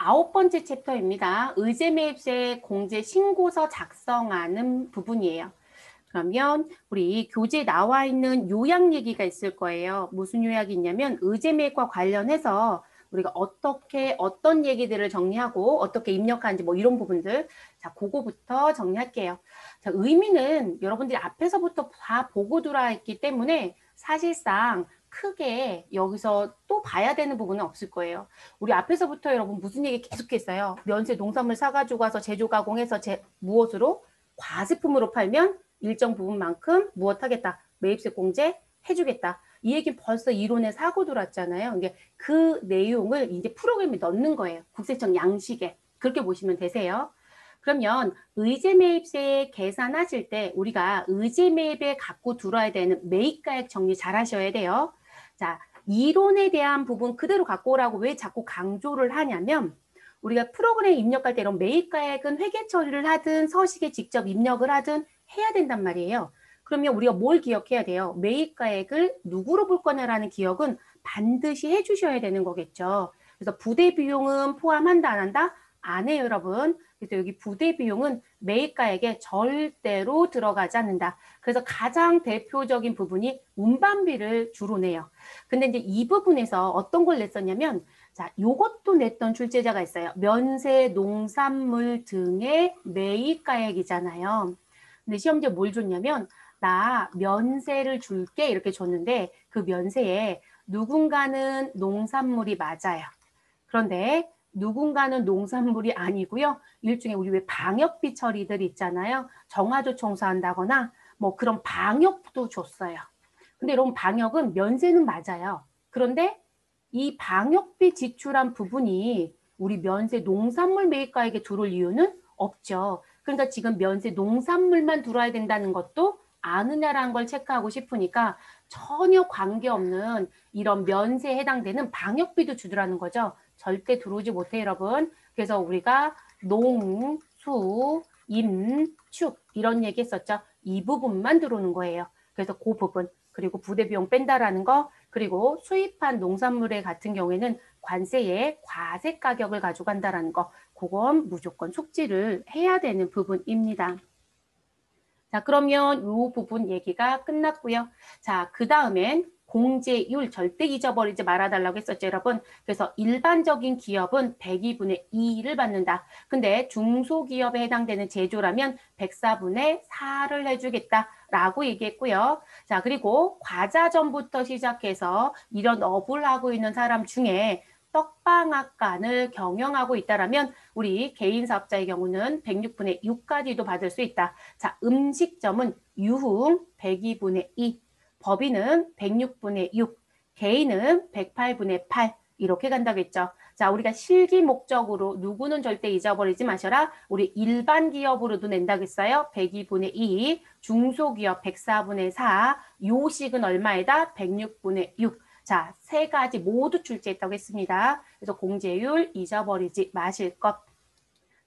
9번째 챕터입니다. 의제매입세 공제 신고서 작성하는 부분이에요. 그러면 우리 교재에 나와 있는 요약 얘기가 있을 거예요. 무슨 요약이 있냐면 의제매입과 관련해서 우리가 어떻게 어떤 얘기들을 정리하고 어떻게 입력하는지 뭐 이런 부분들. 자, 그거부터 정리할게요. 자, 의미는 여러분들이 앞에서부터 다 보고 들어와 있기 때문에 사실상 크게 여기서 또 봐야 되는 부분은 없을 거예요. 우리 앞에서부터 여러분 무슨 얘기 계속했어요. 면세 농산물 사가지고 와서 제조 가공해서 무엇으로? 과세품으로 팔면 일정 부분만큼 무엇하겠다. 매입세 공제 해주겠다. 이 얘기 벌써 이론에 사고 들어왔잖아요. 이게 그 내용을 이제 프로그램에 넣는 거예요. 국세청 양식에. 그렇게 보시면 되세요. 그러면 의제매입세 계산하실 때 우리가 의제매입에 갖고 들어야 되는 매입가액 정리 잘 하셔야 돼요. 자, 이론에 대한 부분 그대로 갖고 오라고 왜 자꾸 강조를 하냐면 우리가 프로그램 입력할 때 이런 매입가액은 회계 처리를 하든 서식에 직접 입력을 하든 해야 된단 말이에요. 그러면 우리가 뭘 기억해야 돼요? 매입가액을 누구로 볼 거냐라는 기억은 반드시 해주셔야 되는 거겠죠. 그래서 부대 비용은 포함한다 안 한다? 안 해요, 여러분. 그래서 여기 부대 비용은 매입가액에 절대로 들어가지 않는다. 그래서 가장 대표적인 부분이 운반비를 주로 내요. 근데 이제 이 부분에서 어떤 걸 냈었냐면 자, 요것도 냈던 출제자가 있어요. 면세 농산물 등의 매입가액이잖아요. 근데 시험지에 뭘 줬냐면 나 면세를 줄게 이렇게 줬는데 그 면세에 누군가는 농산물이 맞아요. 그런데 누군가는 농산물이 아니고요. 일종의 우리 왜 방역비 처리들 있잖아요. 정화조 청소한다거나 뭐 그런 방역도 줬어요. 근데 여러분 방역은 면세는 맞아요. 그런데 이 방역비 지출한 부분이 우리 면세 농산물 매입가액에 들어올 이유는 없죠. 그러니까 지금 면세 농산물만 들어와야 된다는 것도 아느냐라는 걸 체크하고 싶으니까 전혀 관계없는 이런 면세에 해당되는 방역비도 주더라는 거죠. 절대 들어오지 못해 여러분. 그래서 우리가 농, 수, 임, 축 이런 얘기 했었죠. 이 부분만 들어오는 거예요. 그래서 그 부분 그리고 부대 비용 뺀다라는 거 그리고 수입한 농산물의 같은 경우에는 관세에 과세 가격을 가져간다라는 거 그건 무조건 숙지를 해야 되는 부분입니다. 자, 그러면 이 부분 얘기가 끝났고요. 자, 그 다음엔 공제율 절대 잊어버리지 말아달라고 했었죠, 여러분. 그래서 일반적인 기업은 102분의 2를 받는다. 근데 중소기업에 해당되는 제조라면 104분의 4를 해주겠다라고 얘기했고요. 자, 그리고 과자전부터 시작해서 이런 업을 하고 있는 사람 중에 떡방앗간을 경영하고 있다라면 우리 개인 사업자의 경우는 106분의 6까지도 받을 수 있다. 자, 음식점은 유흥 102분의 2, 법인은 106분의 6, 개인은 108분의 8 이렇게 간다겠죠. 자, 우리가 실기 목적으로 누구는 절대 잊어버리지 마셔라. 우리 일반 기업으로도 낸다겠어요. 102분의 2, 중소기업 104분의 4, 요식은 얼마에다? 106분의 6. 자, 세 가지 모두 출제했다고 했습니다. 그래서 공제율 잊어버리지 마실 것.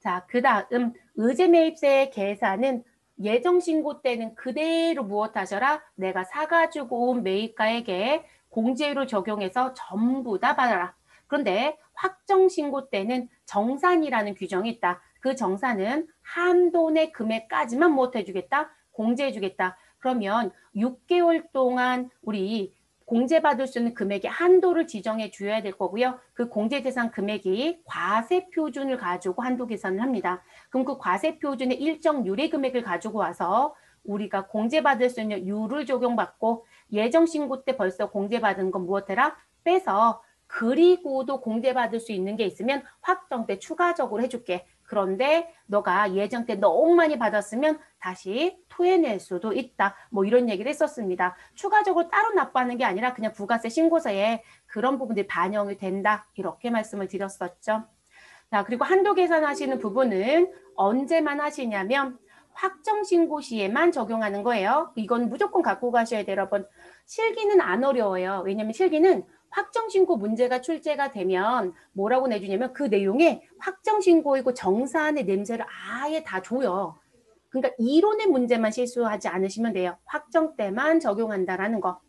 자, 그 다음 의제매입세 계산은 예정신고 때는 그대로 무엇하셔라? 내가 사가지고 온 매입가액에 공제율을 적용해서 전부 다 받아라. 그런데 확정신고 때는 정산이라는 규정이 있다. 그 정산은 한도 내 금액까지만 무엇해주겠다? 공제해주겠다. 그러면 6개월 동안 우리 공제받을 수 있는 금액의 한도를 지정해 줘야 될 거고요. 그 공제대상 금액이 과세표준을 가지고 한도 계산을 합니다. 그럼 그 과세표준의 일정 유례 금액을 가지고 와서 우리가 공제받을 수 있는 율을 적용받고 예정신고 때 벌써 공제받은 건 무엇해라? 빼서 그리고도 공제받을 수 있는 게 있으면 확정 때 추가적으로 해줄게. 그런데 너가 예정 때 너무 많이 받았으면 다시 토해낼 수도 있다. 뭐 이런 얘기를 했었습니다. 추가적으로 따로 납부하는 게 아니라 그냥 부가세 신고서에 그런 부분들이 반영이 된다. 이렇게 말씀을 드렸었죠. 자, 그리고 한도 계산하시는 부분은 언제만 하시냐면 확정신고 시에만 적용하는 거예요. 이건 무조건 갖고 가셔야 돼요, 여러분. 실기는 안 어려워요. 왜냐면 실기는 확정신고 문제가 출제가 되면 뭐라고 내주냐면 그 내용에 확정신고이고 정산의 냄새를 아예 다 줘요. 그러니까 이론의 문제만 실수하지 않으시면 돼요. 확정 때만 적용한다라는 거.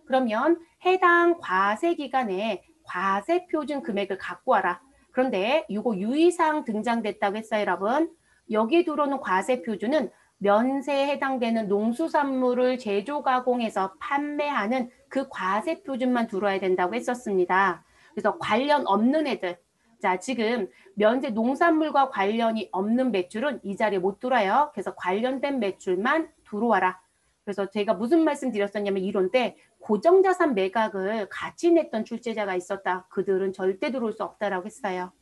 그러면 해당 과세 기간에 과세 표준 금액을 갖고 와라. 그런데 이거 유의사항 등장됐다고 했어요, 여러분. 여기에 들어오는 과세 표준은 면세에 해당되는 농수산물을 제조 가공해서 판매하는 그 과세 표준만 들어야 된다고 했었습니다. 그래서 관련 없는 애들, 자 지금 면세 농산물과 관련이 없는 매출은 이 자리에 못 들어와요. 그래서 관련된 매출만 들어와라. 그래서 제가 무슨 말씀 드렸었냐면 이론 때 고정자산 매각을 같이 냈던 출제자가 있었다. 그들은 절대 들어올 수 없다라고 했어요.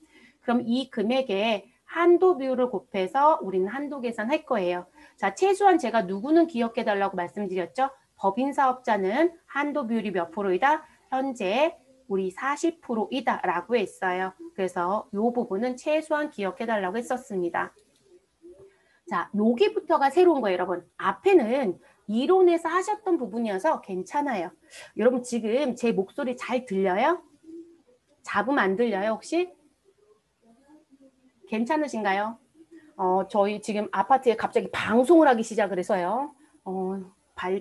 그럼 이 금액에 한도 비율을 곱해서 우리는 한도 계산할 거예요. 자, 최소한 제가 누구는 기억해 달라고 말씀드렸죠. 법인 사업자는 한도 비율이 몇 프로이다? 현재 우리 40%이다 라고 했어요. 그래서 이 부분은 최소한 기억해 달라고 했었습니다. 자, 여기부터가 새로운 거예요, 여러분. 앞에는 이론에서 하셨던 부분이어서 괜찮아요. 여러분 지금 제 목소리 잘 들려요? 잡음 안 들려요, 혹시? 괜찮으신가요? 저희 지금 아파트에 갑자기 방송을 하기 시작을 해서요.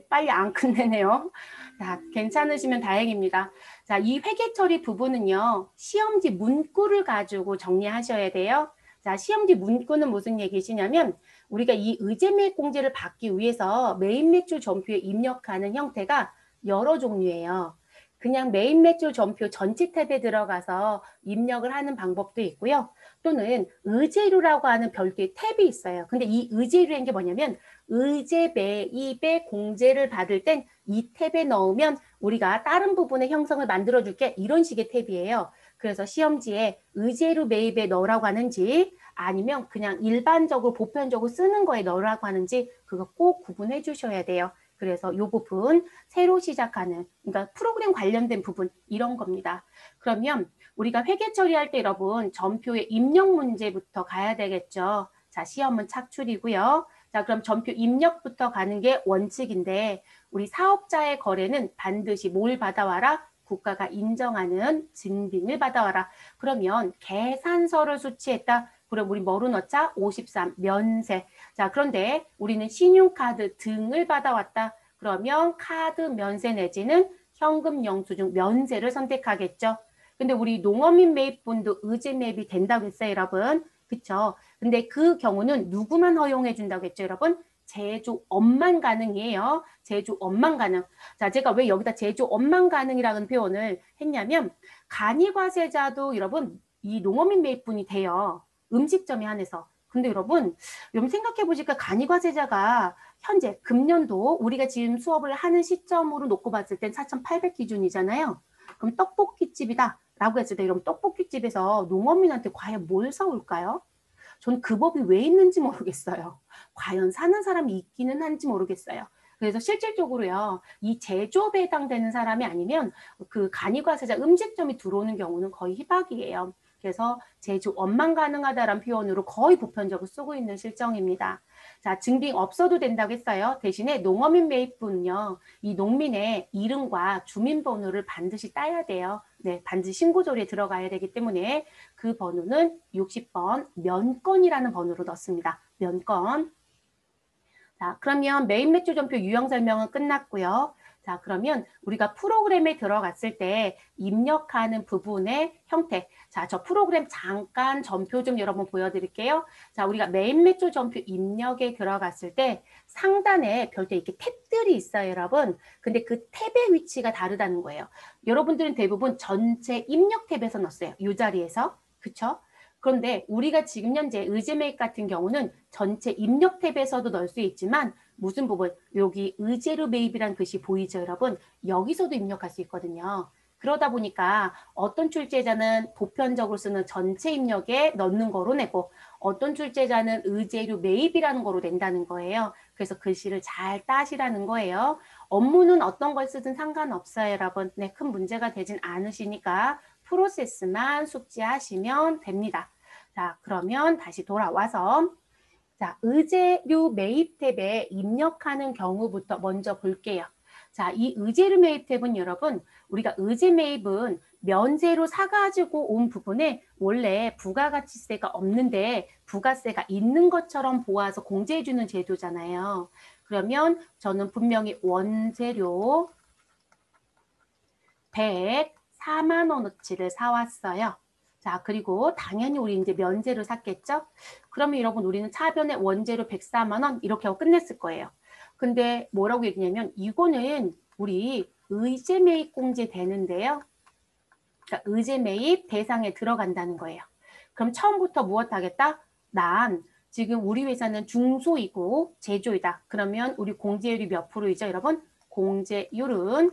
빨리 안 끝내네요. 자, 괜찮으시면 다행입니다. 자, 이 회계 처리 부분은요. 시험지 문구를 가지고 정리하셔야 돼요. 자, 시험지 문구는 무슨 얘기시냐면 우리가 이 의제매입 공제를 받기 위해서 메인 매출 전표에 입력하는 형태가 여러 종류예요. 그냥 메인 매출 전표 전체 탭에 들어가서 입력을 하는 방법도 있고요. 또는 의제료라고 하는 별도의 탭이 있어요. 근데 이 의제료인 게 뭐냐면 의제 매입의 공제를 받을 땐 이 탭에 넣으면 우리가 다른 부분의 형성을 만들어 줄게 이런 식의 탭이에요. 그래서 시험지에 의제료 매입에 넣으라고 하는지 아니면 그냥 일반적으로 보편적으로 쓰는 거에 넣으라고 하는지 그거 꼭 구분해 주셔야 돼요. 그래서 이 부분 새로 시작하는 그러니까 프로그램 관련된 부분 이런 겁니다. 그러면 우리가 회계 처리할 때 여러분 전표의 입력 문제부터 가야 되겠죠. 자, 시험은 착출이고요. 자, 그럼 전표 입력부터 가는 게 원칙인데 우리 사업자의 거래는 반드시 뭘 받아와라? 국가가 인정하는 증빙을 받아와라. 그러면 계산서를 수취했다. 그럼 우리 뭐로 넣자? 53 면세. 자, 그런데 우리는 신용카드 등을 받아왔다. 그러면 카드 면세 내지는 현금 영수증 면세를 선택하겠죠. 근데 우리 농어민 매입분도 의제 매입이 된다고 했어요, 여러분. 그쵸? 근데 그 경우는 누구만 허용해 준다고 했죠, 여러분? 제조업만 가능이에요. 제조업만 가능. 자, 제가 왜 여기다 제조업만 가능이라는 표현을 했냐면 간이과세자도 여러분 이 농어민 매입분이 돼요. 음식점에 한해서. 근데 여러분 생각해 보니까 간이과세자가 현재 금년도 우리가 지금 수업을 하는 시점으로 놓고 봤을 땐 4,800 기준이잖아요. 그럼 떡볶이집이다 라고 했을 때 여러분 떡볶이집에서 농어민한테 과연 뭘 사올까요? 전 그 법이 왜 있는지 모르겠어요. 과연 사는 사람이 있기는 한지 모르겠어요. 그래서 실질적으로요, 이 제조업에 해당되는 사람이 아니면 그 간이과세자 음식점이 들어오는 경우는 거의 희박이에요. 그래서 제조업만 가능하다라는 표현으로 거의 보편적으로 쓰고 있는 실정입니다. 자, 증빙 없어도 된다고 했어요. 대신에 농어민 매입분은요, 이 농민의 이름과 주민번호를 반드시 따야 돼요. 네, 반드시 신고조리에 들어가야 되기 때문에 그 번호는 60번 면건이라는 번호로 넣습니다. 면건. 자, 그러면 메인 매출 전표 유형 설명은 끝났고요. 자, 그러면 우리가 프로그램에 들어갔을 때 입력하는 부분의 형태. 자, 저 프로그램 잠깐 전표 좀 여러분 보여드릴게요. 자, 우리가 메인 매출 전표 입력에 들어갔을 때 상단에 별도 이렇게 탭들이 있어요, 여러분. 근데 그 탭의 위치가 다르다는 거예요. 여러분들은 대부분 전체 입력 탭에서 넣었어요. 이 자리에서. 그쵸? 그런데 우리가 지금 현재 의제매입 같은 경우는 전체 입력 탭에서도 넣을 수 있지만 무슨 부분? 여기 의제료 매입이란 글씨 보이죠, 여러분? 여기서도 입력할 수 있거든요. 그러다 보니까 어떤 출제자는 보편적으로 쓰는 전체 입력에 넣는 거로 내고 어떤 출제자는 의제료 매입이라는 거로 낸다는 거예요. 그래서 글씨를 잘 따시라는 거예요. 업무는 어떤 걸 쓰든 상관없어요, 여러분. 네, 큰 문제가 되진 않으시니까 프로세스만 숙지하시면 됩니다. 자, 그러면 다시 돌아와서 자, 의제료 매입 탭에 입력하는 경우부터 먼저 볼게요. 자, 이 의제료 매입 탭은 여러분, 우리가 의제 매입은 면세로 사가지고 온 부분에 원래 부가가치세가 없는데 부가세가 있는 것처럼 보아서 공제해주는 제도잖아요. 그러면 저는 분명히 원재료 104만 원어치를 사왔어요. 자, 그리고 당연히 우리 이제 면제로 샀겠죠? 그러면 여러분 우리는 차변의 원재료 104만 원 이렇게 하고 끝냈을 거예요. 근데 뭐라고 얘기냐면 이거는 우리 의제 매입 공제 되는데요. 그러니까 의제 매입 대상에 들어간다는 거예요. 그럼 처음부터 무엇 하겠다? 난 지금 우리 회사는 중소이고 제조이다. 그러면 우리 공제율이 몇 프로이죠, 여러분? 공제율은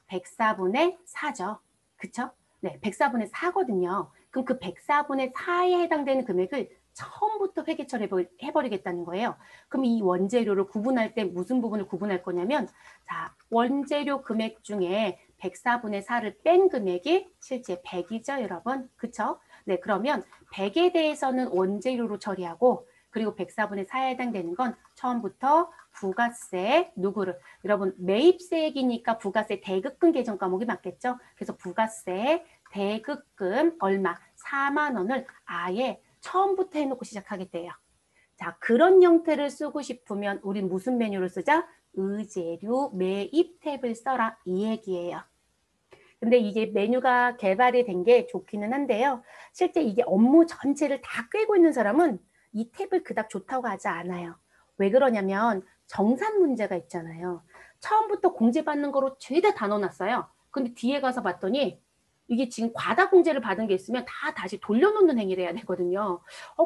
104분의 4죠. 그쵸? 네, 104분의 4거든요. 그럼 그 104분의 4에 해당되는 금액을 처음부터 회계 처리해버리겠다는 거예요. 그럼 이 원재료를 구분할 때 무슨 부분을 구분할 거냐면, 자, 원재료 금액 중에 104분의 4를 뺀 금액이 실제 100이죠, 여러분. 그쵸? 네, 그러면 100에 대해서는 원재료로 처리하고, 그리고 104분의 4에 해당되는 건 처음부터 부가세 누구를 여러분 매입세액이니까 부가세 대급금 계정 과목이 맞겠죠? 그래서 부가세 대급금 얼마 4만 원을 아예 처음부터 해놓고 시작하겠대요. 자, 그런 형태를 쓰고 싶으면 우린 무슨 메뉴를 쓰자? 의제료 매입 탭을 써라 이 얘기예요. 근데 이게 메뉴가 개발이 된 게 좋기는 한데요. 실제 이게 업무 전체를 다 꿰고 있는 사람은 이 탭을 그닥 좋다고 하지 않아요. 왜 그러냐면 정산 문제가 있잖아요. 처음부터 공제받는 거로 죄다 다 넣어놨어요. 근데 뒤에 가서 봤더니 이게 지금 과다 공제를 받은 게 있으면 다 다시 돌려놓는 행위를 해야 되거든요.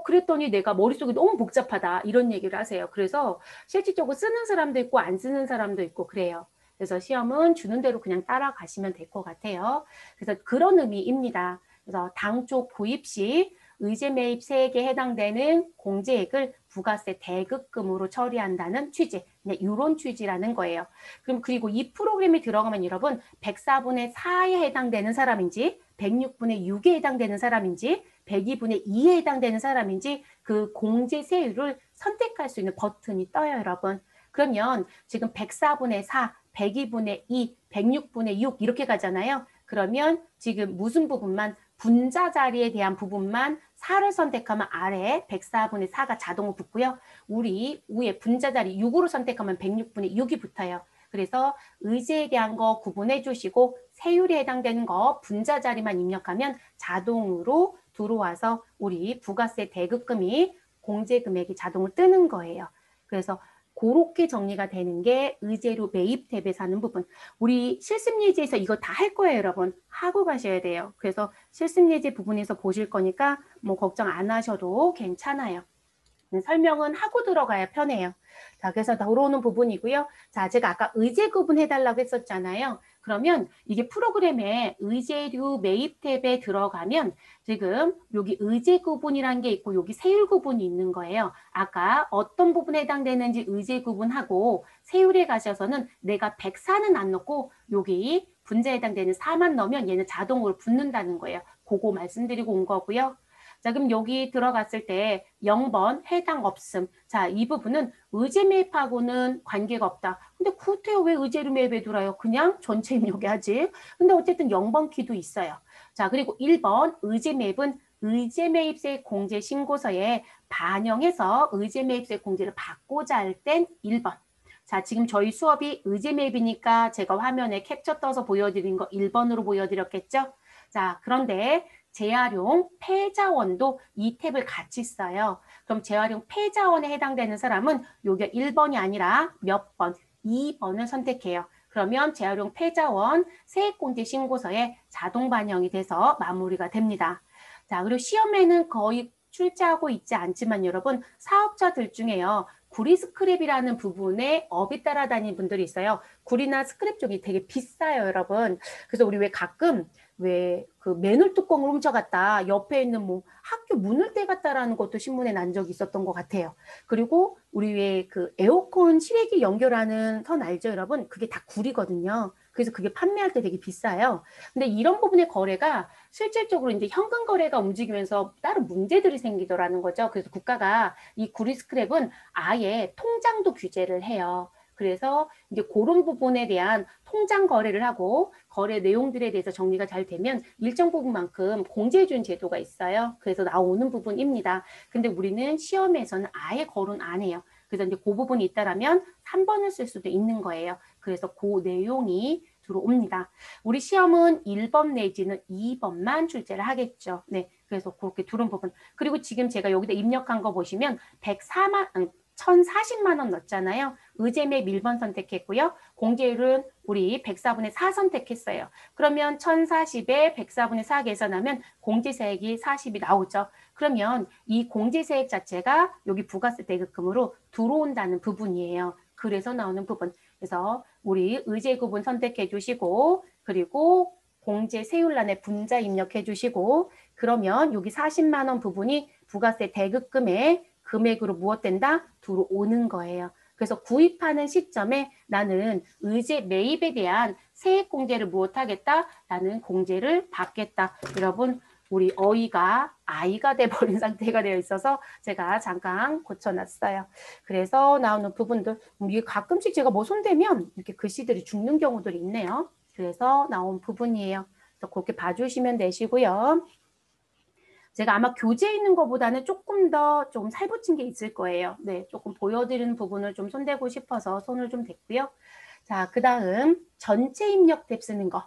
그랬더니 내가 머릿속이 너무 복잡하다 이런 얘기를 하세요. 그래서 실질적으로 쓰는 사람도 있고 안 쓰는 사람도 있고 그래요. 그래서 시험은 주는 대로 그냥 따라가시면 될 것 같아요. 그래서 그런 의미입니다. 그래서 당초 구입 시 의제 매입 세액에 해당되는 공제액을 부가세 대급금으로 처리한다는 취지, 네, 이런 취지라는 거예요. 그럼 그리고 이 프로그램이 들어가면 여러분 104분의 4에 해당되는 사람인지 106분의 6에 해당되는 사람인지 102분의 2에 해당되는 사람인지 그 공제세율을 선택할 수 있는 버튼이 떠요, 여러분. 그러면 지금 104분의 4, 102분의 2, 106분의 6 이렇게 가잖아요. 그러면 지금 무슨 부분만 분자 자리에 대한 부분만 4를 선택하면 아래 104분의 4가 자동으로 붙고요. 우리 위에 분자 자리 6으로 선택하면 106분의 6이 붙어요. 그래서 의제에 대한 거 구분해 주시고 세율에 해당되는 거 분자 자리만 입력하면 자동으로 들어와서 우리 부가세 대급금이 공제 금액이 자동으로 뜨는 거예요. 그래서 그렇게 정리가 되는 게 의제료 매입 탭에 사는 부분. 우리 실습예제에서 이거 다 할 거예요, 여러분. 하고 가셔야 돼요. 그래서 실습예제 부분에서 보실 거니까 뭐 걱정 안 하셔도 괜찮아요. 설명은 하고 들어가야 편해요. 자, 그래서 들어오는 부분이고요. 자, 제가 아까 의제 구분해달라고 했었잖아요. 그러면 이게 프로그램에 의제류 매입 탭에 들어가면 지금 여기 의제 구분이라는 게 있고 여기 세율 구분이 있는 거예요. 아까 어떤 부분에 해당되는지 의제 구분하고 세율에 가셔서는 내가 104는 안 넣고 여기 분자에 해당되는 4만 넣으면 얘는 자동으로 붙는다는 거예요. 그거 말씀드리고 온 거고요. 자, 그럼 여기 들어갔을 때 0번 해당 없음. 자, 이 부분은 의제 매입하고는 관계가 없다. 근데 구태여 왜 의제로 매입에 들어요? 그냥 전체 입력에 하지. 근데 어쨌든 0번 키도 있어요. 자, 그리고 1번 의제 매입은 의제 매입세 공제 신고서에 반영해서 의제 매입세 공제를 받고자 할 땐 1번. 자, 지금 저희 수업이 의제 매입이니까 제가 화면에 캡처 떠서 보여드린 거 1번으로 보여드렸겠죠? 자, 그런데 재활용 폐자원도 이 탭을 같이 써요. 그럼 재활용 폐자원에 해당되는 사람은 요게 1번이 아니라 몇 번? 2번을 선택해요. 그러면 재활용 폐자원 세액공제 신고서에 자동 반영이 돼서 마무리가 됩니다. 자, 그리고 시험에는 거의 출제하고 있지 않지만 여러분 사업자들 중에요. 구리 스크랩이라는 부분에 업이 따라다니는 분들이 있어요. 구리나 스크랩 쪽이 되게 비싸요, 여러분. 그래서 우리 왜 가끔 왜 그 맨홀 뚜껑을 훔쳐갔다 옆에 있는 뭐 학교 문을 떼갔다라는 것도 신문에 난 적이 있었던 것 같아요. 그리고 우리 왜 그 에어컨 실외기 연결하는 선 알죠, 여러분? 그게 다 구리거든요. 그래서 그게 판매할 때 되게 비싸요. 근데 이런 부분의 거래가 실질적으로 이제 현금 거래가 움직이면서 다른 문제들이 생기더라는 거죠. 그래서 국가가 이 구리 스크랩은 아예 통장도 규제를 해요. 그래서 이제 그런 부분에 대한 통장 거래를 하고 거래 내용들에 대해서 정리가 잘 되면 일정 부분만큼 공제해준 제도가 있어요. 그래서 나오는 부분입니다. 근데 우리는 시험에서는 아예 거론 안 해요. 그래서 이제 그 부분이 있다라면 3번을 쓸 수도 있는 거예요. 그래서 그 내용이 들어옵니다. 우리 시험은 1번 내지는 2번만 출제를 하겠죠. 네, 그래서 그렇게 들어온 부분. 그리고 지금 제가 여기다 입력한 거 보시면 1,040만 원 넣었잖아요. 의제맵 1번 선택했고요. 공제율은 우리 104분의 4 선택했어요. 그러면 1,040에 104분의 4 계산하면 공제세액이 40이 나오죠. 그러면 이 공제세액 자체가 여기 부가세 대급금으로 들어온다는 부분이에요. 그래서 나오는 부분. 그래서 우리 의제 구분 선택해 주시고 그리고 공제 세율란에 분자 입력해 주시고 그러면 여기 40만 원 부분이 부가세 대급금의 금액으로 무엇된다? 들어오는 거예요. 그래서 구입하는 시점에 나는 의제 매입에 대한 세액 공제를 무엇하겠다라는 공제를 받겠다. 여러분 우리 어이가 아이가 돼버린 상태가 되어 있어서 제가 잠깐 고쳐놨어요. 그래서 나오는 부분들 이게 가끔씩 제가 뭐 손대면 이렇게 글씨들이 죽는 경우들이 있네요. 그래서 나온 부분이에요. 그래서 그렇게 봐주시면 되시고요. 제가 아마 교재에 있는 것보다는 조금 더 좀 살붙인 게 있을 거예요. 네, 조금 보여드리는 부분을 좀 손대고 싶어서 손을 좀 댔고요. 자, 그 다음 전체 입력 탭 쓰는 거.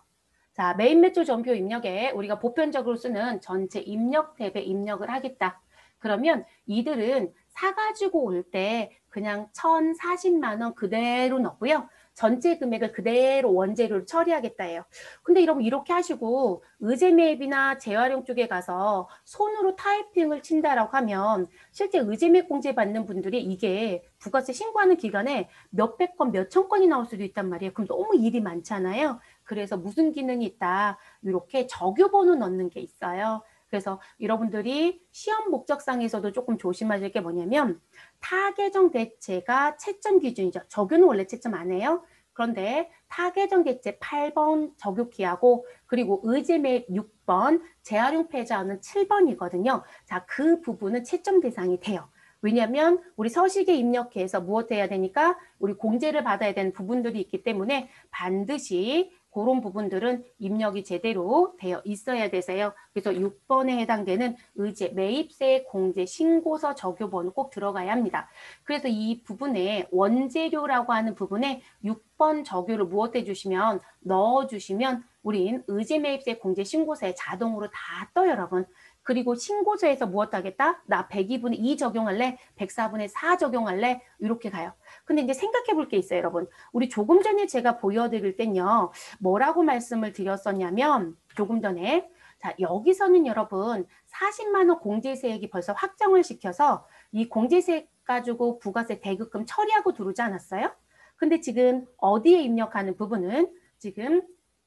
자, 메인 매출 전표 입력에 우리가 보편적으로 쓰는 전체 입력 탭에 입력을 하겠다. 그러면 이들은 사가지고 올 때 그냥 1,040만 원 그대로 넣고요. 전체 금액을 그대로 원재료로 처리하겠다 해요. 근데 여러분 이렇게 하시고 의제매입이나 재활용 쪽에 가서 손으로 타이핑을 친다라고 하면 실제 의제매입 공제 받는 분들이 이게 부가세 신고하는 기간에 몇백 건, 몇천 건이 나올 수도 있단 말이에요. 그럼 너무 일이 많잖아요. 그래서 무슨 기능이 있다. 이렇게 적유번호 넣는 게 있어요. 그래서 여러분들이 시험 목적상에서도 조금 조심하실 게 뭐냐면 타계정 대체가 채점 기준이죠. 적유는 원래 채점 안 해요. 그런데 타계정 대체 8번 적유키하고 그리고 의제매입 6번, 재활용 패자는 7번이거든요. 자, 그 부분은 채점 대상이 돼요. 왜냐하면 우리 서식에 입력해서 무엇 해야 되니까 우리 공제를 받아야 되는 부분들이 있기 때문에 반드시 그런 부분들은 입력이 제대로 되어 있어야 되세요. 그래서 6번에 해당되는 의제 매입세 공제 신고서 적요번호 꼭 들어가야 합니다. 그래서 이 부분에 원재료라고 하는 부분에 6번 적요를 무엇 해주시면 넣어주시면 우린 의제 매입세 공제 신고서에 자동으로 다 떠요, 여러분. 그리고 신고서에서 무엇 하겠다? 나 102분의 2 적용할래? 104분의 4 적용할래? 이렇게 가요. 근데 이제 생각해 볼 게 있어요, 여러분. 우리 조금 전에 제가 보여드릴 땐요. 뭐라고 말씀을 드렸었냐면 조금 전에 자 여기서는 여러분 40만 원 공제세액이 벌써 확정을 시켜서 이 공제세액 가지고 부가세 대급금 처리하고 들어오지 않았어요? 근데 지금 어디에 입력하는 부분은 지금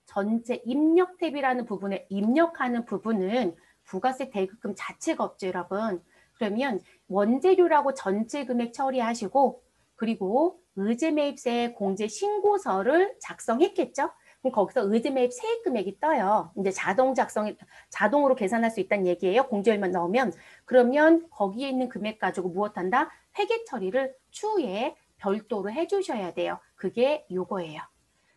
전체 입력 탭이라는 부분에 입력하는 부분은 부가세 대급금 자체가 없죠, 여러분. 그러면 원재료라고 전체 금액 처리하시고 그리고 의제매입세 공제 신고서를 작성했겠죠? 그럼 거기서 의제매입 세액 금액이 떠요. 이제 자동으로 계산할 수 있다는 얘기예요. 공제율만 넣으면. 그러면 거기에 있는 금액 가지고 무엇한다? 회계 처리를 추후에 별도로 해주셔야 돼요. 그게 요거예요.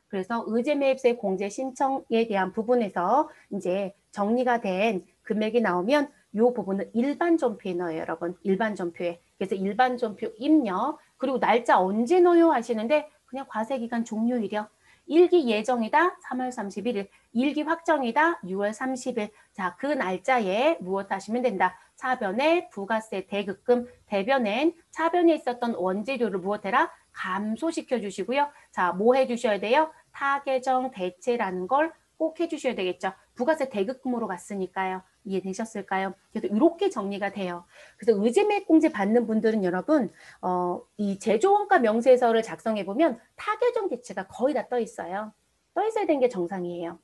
그래서 의제매입세 공제 신청에 대한 부분에서 이제 정리가 된 금액이 나오면 이 부분은 일반 전표에 넣어요, 여러분. 일반 전표에. 그래서 일반 전표 입력, 그리고 날짜 언제 넣어요 하시는데 그냥 과세기간 종료일이요. 1기 예정이다 3월 31일, 1기 확정이다 6월 30일. 자, 그 날짜에 무엇 하시면 된다. 차변에 부가세 대급금, 대변엔 차변에 있었던 원재료를 무엇해라? 감소시켜 주시고요. 자, 뭐 해주셔야 돼요? 타계정 대체라는 걸 꼭 해주셔야 되겠죠. 부가세 대급금으로 갔으니까요. 이해되셨을까요? 그래서 이렇게 정리가 돼요. 그래서 의제매입 공제 받는 분들은 여러분 이 제조원가 명세서를 작성해보면 타계정 대체가 거의 다 떠 있어요. 떠 있어야 되는 게 정상이에요.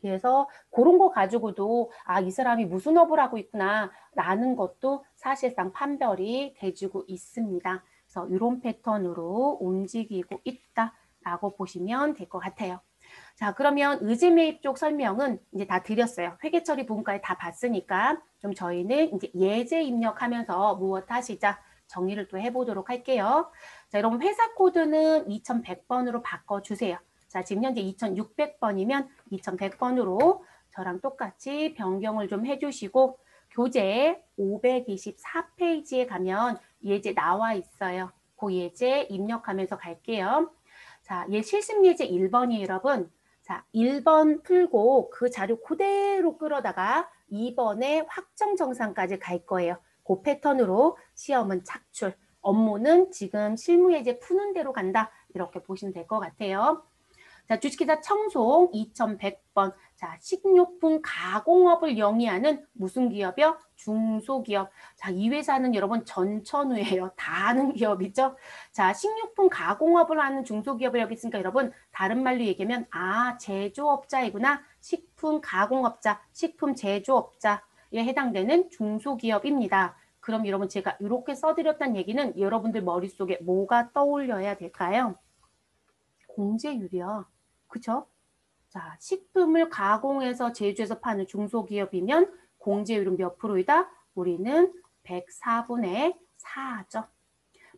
그래서 그런 거 가지고도 아, 이 사람이 무슨 업을 하고 있구나 라는 것도 사실상 판별이 돼주고 있습니다. 그래서 이런 패턴으로 움직이고 있다라고 보시면 될 것 같아요. 자, 그러면 의제매입 쪽 설명은 이제 다 드렸어요. 회계처리 부분까지 다 봤으니까 좀 저희는 이제 예제 입력하면서 무엇 하시자 정리를 또 해보도록 할게요. 자, 여러분 회사 코드는 2100번으로 바꿔주세요. 자, 지금 현재 2600번이면 2100번으로 저랑 똑같이 변경을 좀 해주시고 교재 524페이지에 가면 예제 나와 있어요. 그 예제 입력하면서 갈게요. 자, 실습 예제 1번이 여러분 자, 1번 풀고 그 자료 그대로 끌어다가 2번에 확정 정상까지 갈 거예요. 그 패턴으로 시험은 착출, 업무는 지금 실무 예제 푸는 대로 간다. 이렇게 보시면 될 것 같아요. 자, 주식회사 청송 2100번. 자, 식료품 가공업을 영위하는 무슨 기업이요? 중소기업. 자, 이 회사는 여러분 전천후예요. 다 하는 기업이죠. 자, 식료품 가공업을 하는 중소기업이라고 했으니까 여러분 다른 말로 얘기하면 제조업자이구나. 식품 가공업자, 식품 제조업자에 해당되는 중소기업입니다. 그럼 여러분 제가 이렇게 써드렸다는 얘기는 여러분들 머릿속에 뭐가 떠올려야 될까요? 공제율이요. 그쵸? 자, 식품을 가공해서 제조해서 파는 중소기업이면 공제율은 몇 프로이다? 우리는 104분의 4죠.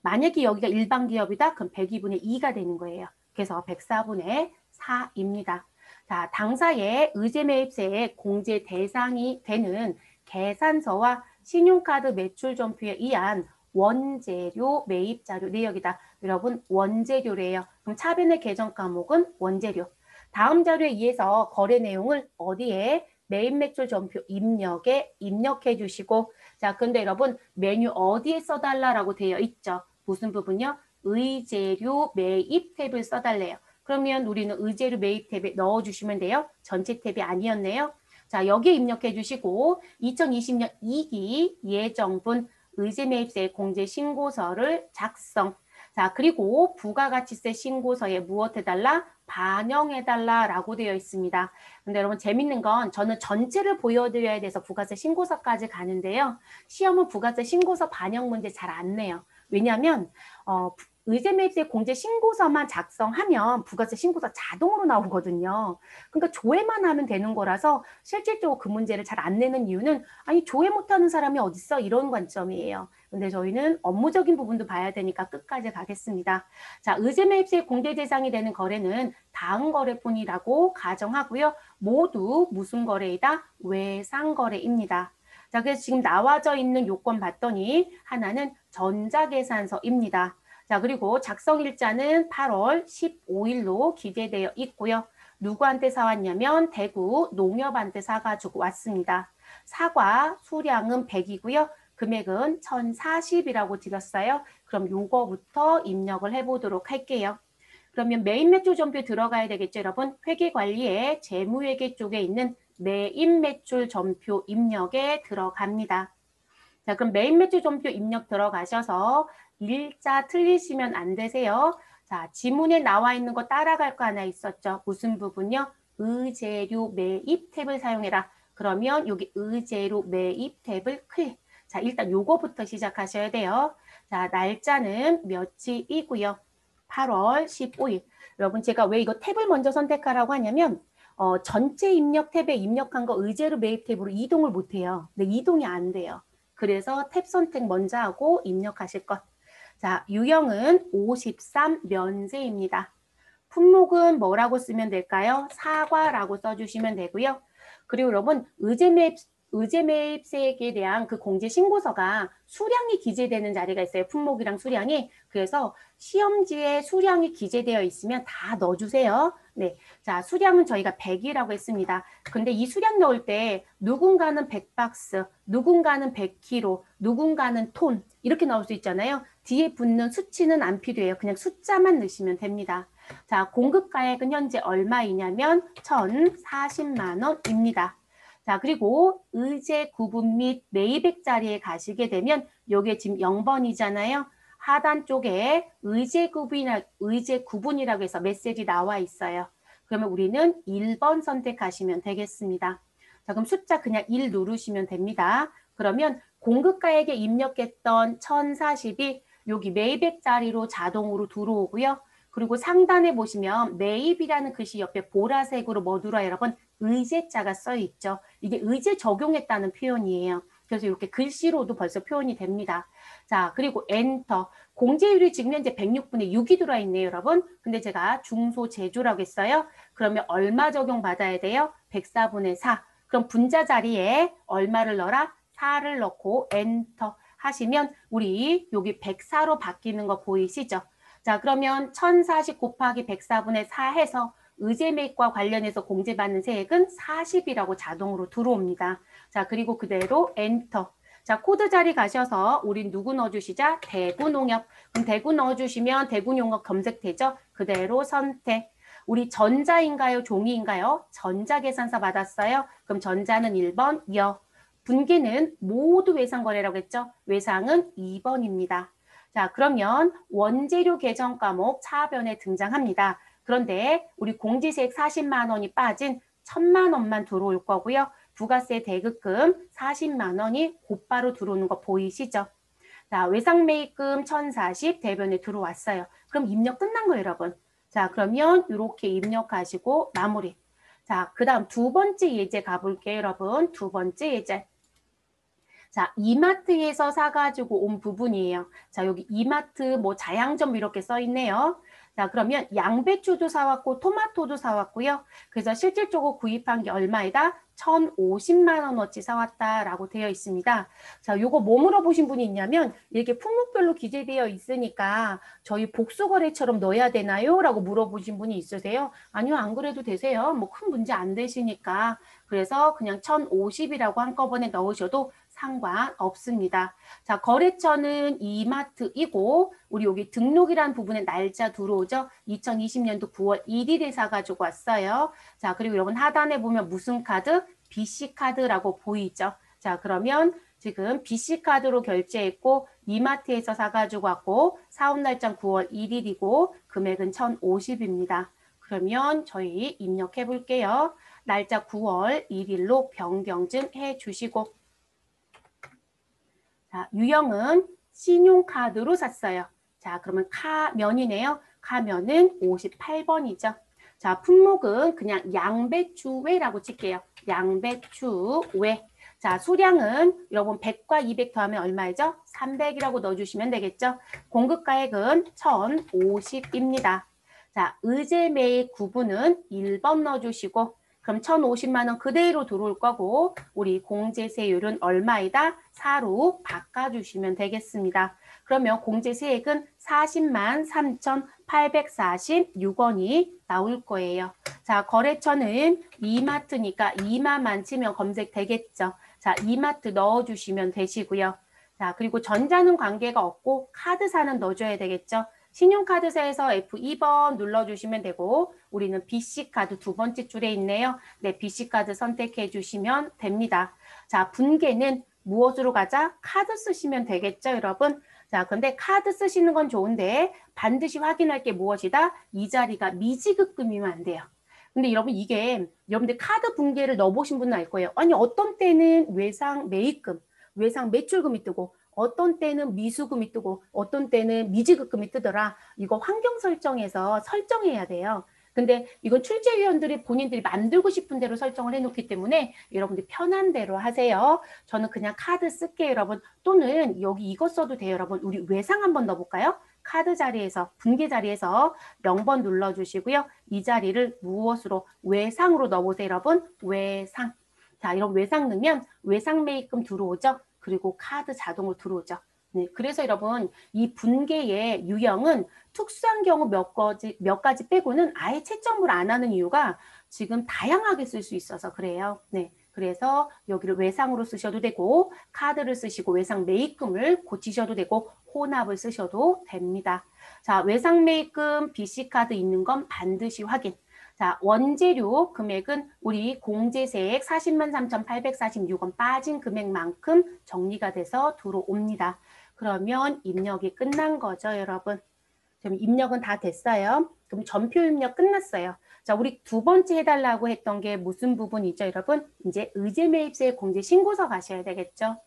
만약에 여기가 일반 기업이다? 그럼 102분의 2가 되는 거예요. 그래서 104분의 4입니다. 자, 당사의 의제매입세의 공제 대상이 되는 계산서와 신용카드 매출 전표에 의한 원재료 매입 자료 내역이다. 여러분 원재료래요. 그럼 차변의 계정 과목은 원재료. 다음 자료에 의해서 거래 내용을 어디에 매입 매출 전표 입력에 입력해 주시고 자 근데 여러분 메뉴 어디에 써달라라고 되어 있죠. 무슨 부분요? 의재료 매입 탭을 써달래요. 그러면 우리는 의재료 매입 탭에 넣어주시면 돼요. 전체 탭이 아니었네요. 자 여기에 입력해 주시고 2020년 2기 예정분 의제매입세 공제신고서를 작성. 자 그리고 부가가치세 신고서에 무엇 해달라? 반영해달라라고 되어 있습니다. 근데 여러분 재밌는 건 저는 전체를 보여드려야 돼서 부가세 신고서까지 가는데요. 시험은 부가세 신고서 반영 문제 잘 안 내요. 왜냐하면 의제매입세 공제 신고서만 작성하면 부가세 신고서 자동으로 나오거든요. 그러니까 조회만 하면 되는 거라서 실질적으로 그 문제를 잘 안 내는 이유는 아니 조회 못하는 사람이 어딨어 이런 관점이에요. 근데 저희는 업무적인 부분도 봐야 되니까 끝까지 가겠습니다. 자, 의제매입세 공제 대상이 되는 거래는 다음 거래뿐이라고 가정하고요. 모두 무슨 거래이다? 외상거래입니다. 자, 그래서 지금 나와져 있는 요건 봤더니 하나는 전자계산서입니다. 자, 그리고 작성일자는 8월 15일로 기재되어 있고요. 누구한테 사왔냐면 대구 농협한테 사가지고 왔습니다. 사과 수량은 100이고요. 금액은 1040이라고 드렸어요. 그럼 요거부터 입력을 해보도록 할게요. 그러면 매입 매출 전표 들어가야 되겠죠, 여러분? 회계관리에 재무회계 쪽에 있는 매입 매출 전표 입력에 들어갑니다. 자, 그럼 매입 매출 전표 입력 들어가셔서 일자 틀리시면 안 되세요. 자, 지문에 나와 있는 거 따라갈 거 하나 있었죠. 무슨 부분요? 의재료 매입 탭을 사용해라. 그러면 여기 의재료 매입 탭을 클릭. 자, 일단 요거부터 시작하셔야 돼요. 자, 날짜는 며칠이고요. 8월 15일. 여러분 제가 왜 이거 탭을 먼저 선택하라고 하냐면 전체 입력 탭에 입력한 거 의제료 매입 탭으로 이동을 못해요. 근데 이동이 안 돼요. 그래서 탭 선택 먼저 하고 입력하실 것. 자, 유형은 53 면세입니다. 품목은 뭐라고 쓰면 될까요? 사과라고 써주시면 되고요. 그리고 여러분 의제매입세액에 대한 그 공제 신고서가 수량이 기재되는 자리가 있어요. 품목이랑 수량이. 그래서 시험지에 수량이 기재되어 있으면 다 넣어주세요. 네, 자 수량은 저희가 100이라고 했습니다. 근데 이 수량 넣을 때 누군가는 100박스, 누군가는 100kg, 누군가는 톤 이렇게 나올 수 있잖아요. 뒤에 붙는 수치는 안 필요해요. 그냥 숫자만 넣으시면 됩니다. 자, 공급가액은 현재 얼마이냐면 1,040만 원입니다. 자, 그리고 의제 구분 및 매입액 자리에 가시게 되면 요게 지금 0번이잖아요. 하단 쪽에 의제 구분이라고 해서 메시지 나와 있어요. 그러면 우리는 1번 선택하시면 되겠습니다. 자, 그럼 숫자 그냥 1 누르시면 됩니다. 그러면 공급가액에 입력했던 1040이 여기 매입액 자리로 자동으로 들어오고요. 그리고 상단에 보시면 매입이라는 글씨 옆에 보라색으로 뭐 들어요, 여러분? 의제자가 써 있죠. 이게 의제 적용했다는 표현이에요. 그래서 이렇게 글씨로도 벌써 표현이 됩니다. 자, 그리고 엔터. 공제율이 지금 현재 106분의 6이 들어있네요, 여러분. 근데 제가 중소제조라고 했어요. 그러면 얼마 적용받아야 돼요? 104분의 4. 그럼 분자 자리에 얼마를 넣어라? 4를 넣고 엔터 하시면 우리 여기 104로 바뀌는 거 보이시죠? 자, 그러면 1040 곱하기 104분의 4 해서 의제 매입과 관련해서 공제받는 세액은 40이라고 자동으로 들어옵니다. 자, 그리고 그대로 엔터. 자, 코드 자리 가셔서 우린 누구 넣어주시자? 대구농협. 그럼 대구 넣어주시면 대구농협 검색되죠? 그대로 선택. 우리 전자인가요? 종이인가요? 전자계산서 받았어요? 그럼 전자는 1번, 여. 분기는 모두 외상거래라고 했죠? 외상은 2번입니다. 자, 그러면 원재료 계정 과목 차변에 등장합니다. 그런데 우리 공제세액 40만 원이 빠진 1,000만 원만 들어올 거고요. 부가세 대급금 40만 원이 곧바로 들어오는 거 보이시죠? 자, 외상매입금 1,040 대변에 들어왔어요. 그럼 입력 끝난 거예요, 여러분. 자, 그러면 이렇게 입력하시고 마무리. 자, 그 다음 두 번째 예제 가볼게요, 여러분. 두 번째 예제. 자, 이마트에서 사가지고 온 부분이에요. 자, 여기 이마트 뭐 자양점 이렇게 써 있네요. 자, 그러면 양배추도 사왔고 토마토도 사왔고요. 그래서 실질적으로 구입한 게 얼마이다? 1,050만 원어치 사왔다라고 되어 있습니다. 자, 요거 뭐 물어보신 분이 있냐면 이렇게 품목별로 기재되어 있으니까 저희 복수거래처럼 넣어야 되나요? 라고 물어보신 분이 있으세요. 아니요, 안 그래도 되세요. 뭐 큰 문제 안 되시니까. 그래서 그냥 1,050이라고 한꺼번에 넣으셔도 상관없습니다. 자, 거래처는 이마트이고 우리 여기 등록이란 부분에 날짜 들어오죠. 2020년도 9월 1일에 사가지고 왔어요. 자, 그리고 여러분 하단에 보면 무슨 카드? BC카드라고 보이죠. 자, 그러면 지금 BC카드로 결제했고 이마트에서 사가지고 왔고 사업 날짜 9월 1일이고 금액은 1,050입니다. 그러면 저희 입력해 볼게요. 날짜 9월 1일로 변경 좀 해주시고 자, 유형은 신용카드로 샀어요. 자, 그러면 카면이네요. 카면은 58번이죠. 자, 품목은 그냥 양배추회라고 칠게요. 양배추회. 자, 수량은 여러분 100과 200 더하면 얼마이죠? 300이라고 넣어주시면 되겠죠. 공급가액은 1,050입니다. 자, 의제 매입 구분은 1번 넣어주시고 그럼 1,050만 원 그대로 들어올 거고 우리 공제세율은 얼마이다? 4로 바꿔주시면 되겠습니다. 그러면 공제세액은 40만 3,846원이 나올 거예요. 자, 거래처는 이마트니까 이마만 치면 검색되겠죠. 자, 이마트 넣어주시면 되시고요. 자, 그리고 전자는 관계가 없고 카드사는 넣어줘야 되겠죠. 신용카드사에서 F2번 눌러주시면 되고 우리는 BC카드 두 번째 줄에 있네요. 네, BC카드 선택해 주시면 됩니다. 자, 분계는 무엇으로 가자? 카드 쓰시면 되겠죠, 여러분? 자, 근데 카드 쓰시는 건 좋은데 반드시 확인할 게 무엇이다? 이 자리가 미지급금이면 안 돼요. 근데 여러분 이게 여러분들 카드 분계를 넣어보신 분은 알 거예요. 아니 어떤 때는 외상 매입금, 외상 매출금이 뜨고 어떤 때는 미수금이 뜨고 어떤 때는 미지급금이 뜨더라. 이거 환경 설정에서 설정해야 돼요. 근데 이건 출제위원들이 본인들이 만들고 싶은 대로 설정을 해놓기 때문에 여러분들 편한 대로 하세요. 저는 그냥 카드 쓸게요, 여러분. 또는 여기 이거 써도 돼요, 여러분. 우리 외상 한번 넣어볼까요? 카드 자리에서, 분계 자리에서 0번 눌러주시고요. 이 자리를 무엇으로? 외상으로 넣어보세요, 여러분. 외상. 자, 이런 외상 넣으면 외상 매입금 들어오죠. 그리고 카드 자동으로 들어오죠. 네, 그래서 여러분 이 분계의 유형은 특수한 경우 몇 가지 빼고는 아예 채점을 안 하는 이유가 지금 다양하게 쓸 수 있어서 그래요. 네, 그래서 여기를 외상으로 쓰셔도 되고 카드를 쓰시고 외상 매입금을 고치셔도 되고 혼합을 쓰셔도 됩니다. 자, 외상 매입금 BC카드 있는 건 반드시 확인. 자, 원재료 금액은 우리 공제세액 40만 3,846원 빠진 금액만큼 정리가 돼서 들어옵니다. 그러면 입력이 끝난 거죠, 여러분. 그럼 입력은 다 됐어요. 그럼 전표 입력 끝났어요. 자, 우리 두 번째 해달라고 했던 게 무슨 부분이죠, 여러분? 이제 의제매입세 공제 신고서 가셔야 되겠죠.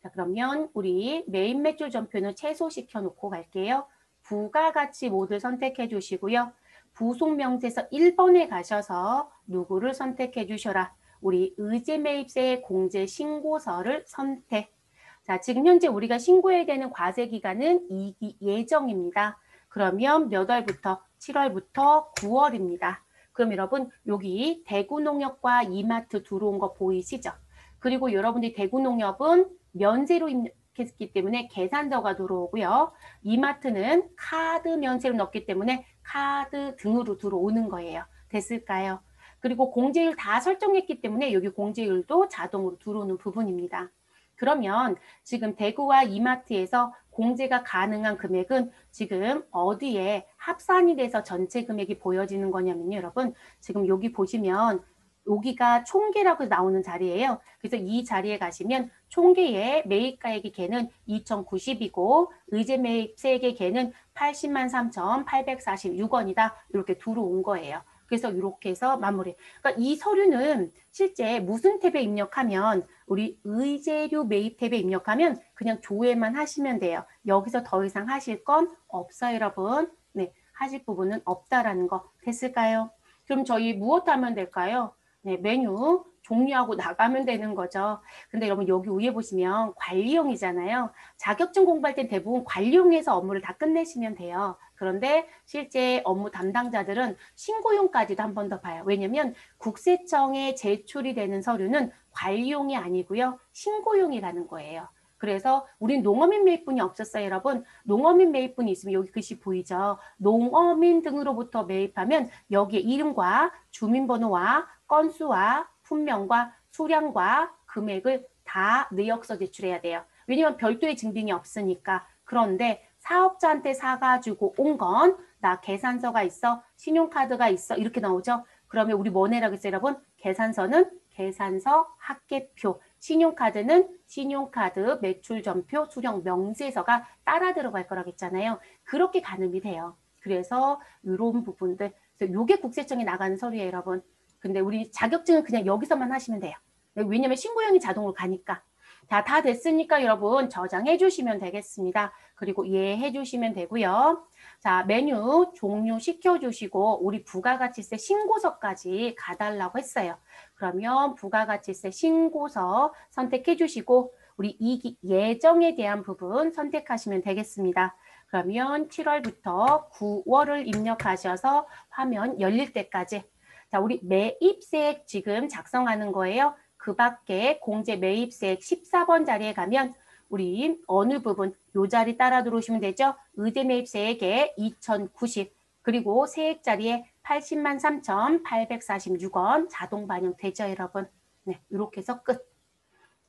자, 그러면 우리 매입 매출 전표는 최소시켜 놓고 갈게요. 부가가치 모두 선택해 주시고요. 부속명세서 1번에 가셔서 누구를 선택해 주셔라. 우리 의제매입세 공제 신고서를 선택. 자, 지금 현재 우리가 신고해야 되는 과세 기간은 2기 예정입니다. 그러면 몇 월부터? 7월부터 9월입니다. 그럼 여러분 여기 대구농협과 이마트 들어온 거 보이시죠? 그리고 여러분들이 대구농협은 면세로 입력했기 때문에 계산서가 들어오고요. 이마트는 카드 면세로 넣기 때문에 카드 등으로 들어오는 거예요. 됐을까요? 그리고 공제율 다 설정했기 때문에 여기 공제율도 자동으로 들어오는 부분입니다. 그러면 지금 대구와 이마트에서 공제가 가능한 금액은 지금 어디에 합산이 돼서 전체 금액이 보여지는 거냐면요, 여러분. 지금 여기 보시면 여기가 총계라고 나오는 자리예요. 그래서 이 자리에 가시면 총계의 매입가액의 개는 2,090이고 의제 매입세액의 개는 80만 3,846원이다. 이렇게 들어온 거예요. 그래서 이렇게 해서 마무리. 그러니까 이 서류는 실제 무슨 탭에 입력하면 우리 의제료 매입 탭에 입력하면 그냥 조회만 하시면 돼요. 여기서 더 이상 하실 건 없어요, 여러분. 네, 하실 부분은 없다라는 거 됐을까요? 그럼 저희 무엇 하면 될까요? 네, 메뉴 종료하고 나가면 되는 거죠. 근데 여러분 여기 위에 보시면 관리용이잖아요. 자격증 공부할 땐 대부분 관리용에서 업무를 다 끝내시면 돼요. 그런데 실제 업무 담당자들은 신고용까지도 한 번 더 봐요. 왜냐면 국세청에 제출이 되는 서류는 관리용이 아니고요. 신고용이라는 거예요. 그래서 우린 농어민 매입분이 없었어요, 여러분. 농어민 매입분이 있으면 여기 글씨 보이죠? 농어민 등으로부터 매입하면 여기에 이름과 주민번호와 건수와 품명과 수량과 금액을 다 내역서 제출해야 돼요. 왜냐면 별도의 증빙이 없으니까. 그런데 사업자한테 사가지고 온 건 나 계산서가 있어, 신용카드가 있어 이렇게 나오죠. 그러면 우리 뭐 내라고 했어요, 여러분? 계산서는 계산서 합계표, 신용카드는 신용카드 매출전표 수령 명세서가 따라 들어갈 거라고 했잖아요. 그렇게 가늠이 돼요. 그래서 이런 부분들, 그래서 이게 국세청에 나가는 서류예요, 여러분. 근데 우리 자격증은 그냥 여기서만 하시면 돼요. 왜냐면 신고형이 자동으로 가니까. 자, 다 됐으니까 여러분 저장해 주시면 되겠습니다. 그리고 이해해 주시면 되고요. 자, 메뉴 종료시켜 주시고 우리 부가가치세 신고서까지 가달라고 했어요. 그러면 부가가치세 신고서 선택해 주시고 우리 이기 예정에 대한 부분 선택하시면 되겠습니다. 그러면 7월부터 9월을 입력하셔서 화면 열릴 때까지. 자, 우리 매입세액 지금 작성하는 거예요. 그 밖에 공제 매입세액 14번 자리에 가면 우리 어느 부분 요 자리 따라 들어오시면 되죠. 의제 매입세액에 2,090 그리고 세액 자리에 80만 3,846원 자동 반영되죠, 여러분. 네, 이렇게 해서 끝.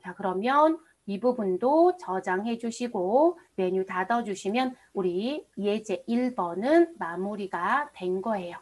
자, 그러면 이 부분도 저장해 주시고 메뉴 닫아 주시면 우리 예제 1번은 마무리가 된 거예요.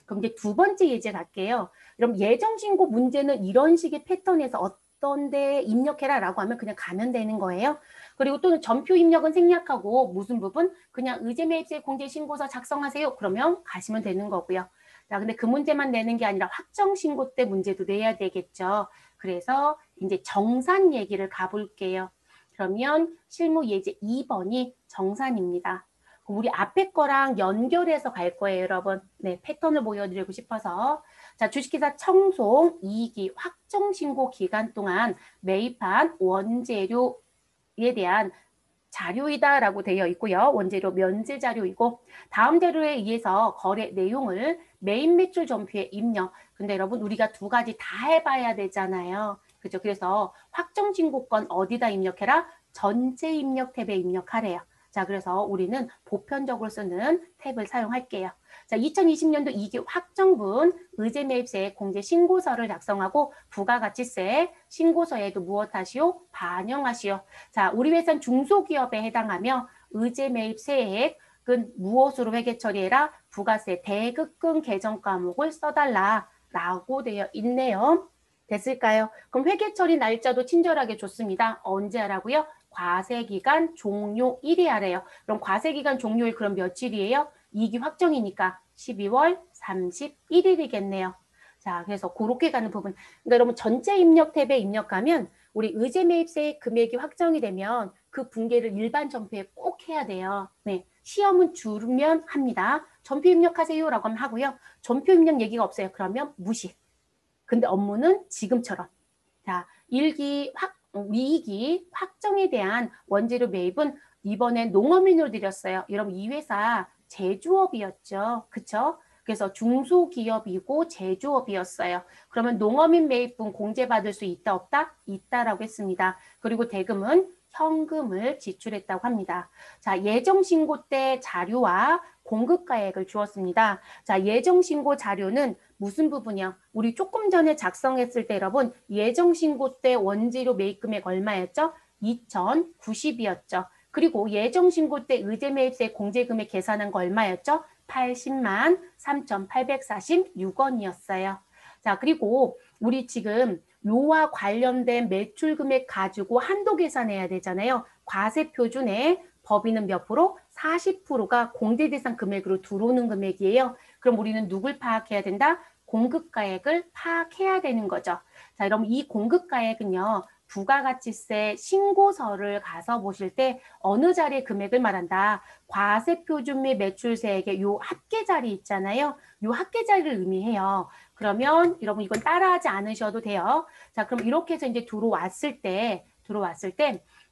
그럼 이제 두 번째 예제 갈게요. 그럼 예정신고 문제는 이런 식의 패턴에서 어떤 데 입력해라 라고 하면 그냥 가면 되는 거예요. 그리고 또는 전표 입력은 생략하고 무슨 부분? 그냥 의제매입세 공제신고서 작성하세요. 그러면 가시면 되는 거고요. 자, 근데 그 문제만 내는 게 아니라 확정신고 때 문제도 내야 되겠죠. 그래서 이제 정산 얘기를 가볼게요. 그러면 실무 예제 2번이 정산입니다. 우리 앞에 거랑 연결해서 갈 거예요, 여러분. 네, 패턴을 보여드리고 싶어서. 자, 주식회사 청송 2기 확정신고 기간 동안 매입한 원재료에 대한 자료이다라고 되어 있고요. 원재료 면제 자료이고 다음 자료에 의해서 거래 내용을 매입 매출 전표에 입력. 근데 여러분 우리가 두 가지 다 해봐야 되잖아요. 그죠? 그래서 확정신고건 어디다 입력해라? 전체 입력 탭에 입력하래요. 자, 그래서 우리는 보편적으로 쓰는 탭을 사용할게요. 자, 2020년도 2기 확정분 의제매입세 공제신고서를 작성하고 부가가치세 신고서에도 무엇하시오? 반영하시오. 자, 우리 회사는 중소기업에 해당하며 의제매입세액은 무엇으로 회계 처리해라? 부가세 대급금 개정 과목을 써달라 라고 되어 있네요. 됐을까요? 그럼 회계 처리 날짜도 친절하게 줬습니다. 언제 하라고요? 과세기간 종료일이 하래요. 그럼 과세기간 종료일 그럼 며칠이에요? 2기 확정이니까 12월 31일이겠네요. 자, 그래서 그렇게 가는 부분. 그러니까 여러분 전체 입력 탭에 입력하면 우리 의제 매입세 금액이 확정이 되면 그 분계를 일반 전표에 꼭 해야 돼요. 네, 시험은 주면 합니다. 전표 입력하세요라고 하면 하고요. 전표 입력 얘기가 없어요. 그러면 무시. 근데 업무는 지금처럼. 자, 1기 2기 확정에 대한 원재료 매입은 이번엔 농어민으로 드렸어요. 여러분 이 회사 제조업이었죠. 그쵸? 그래서 중소기업이고 제조업이었어요. 그러면 농어민 매입분 공제받을 수 있다 없다? 있다라고 했습니다. 그리고 대금은 현금을 지출했다고 합니다. 자, 예정신고 때 자료와 공급가액을 주었습니다. 자, 예정신고 자료는 무슨 부분이요? 우리 조금 전에 작성했을 때 여러분 예정신고 때 원재료 매입금액 얼마였죠? 2,090이었죠. 그리고 예정신고 때 의제매입세 공제금액 계산한 거 얼마였죠? 80만 3,846원이었어요. 자, 그리고 우리 지금 요와 관련된 매출 금액 가지고 한도 계산해야 되잖아요. 과세 표준에 법인은 몇 프로? 40%가 공제 대상 금액으로 들어오는 금액이에요. 그럼 우리는 누굴 파악해야 된다? 공급가액을 파악해야 되는 거죠. 자, 그럼 이 공급가액은요. 부가가치세 신고서를 가서 보실 때 어느 자리의 금액을 말한다. 과세표준 및 매출세액의 요 합계 자리 있잖아요. 요 합계 자리를 의미해요. 그러면 여러분 이건 따라하지 않으셔도 돼요. 자, 그럼 이렇게 해서 이제 들어왔을 때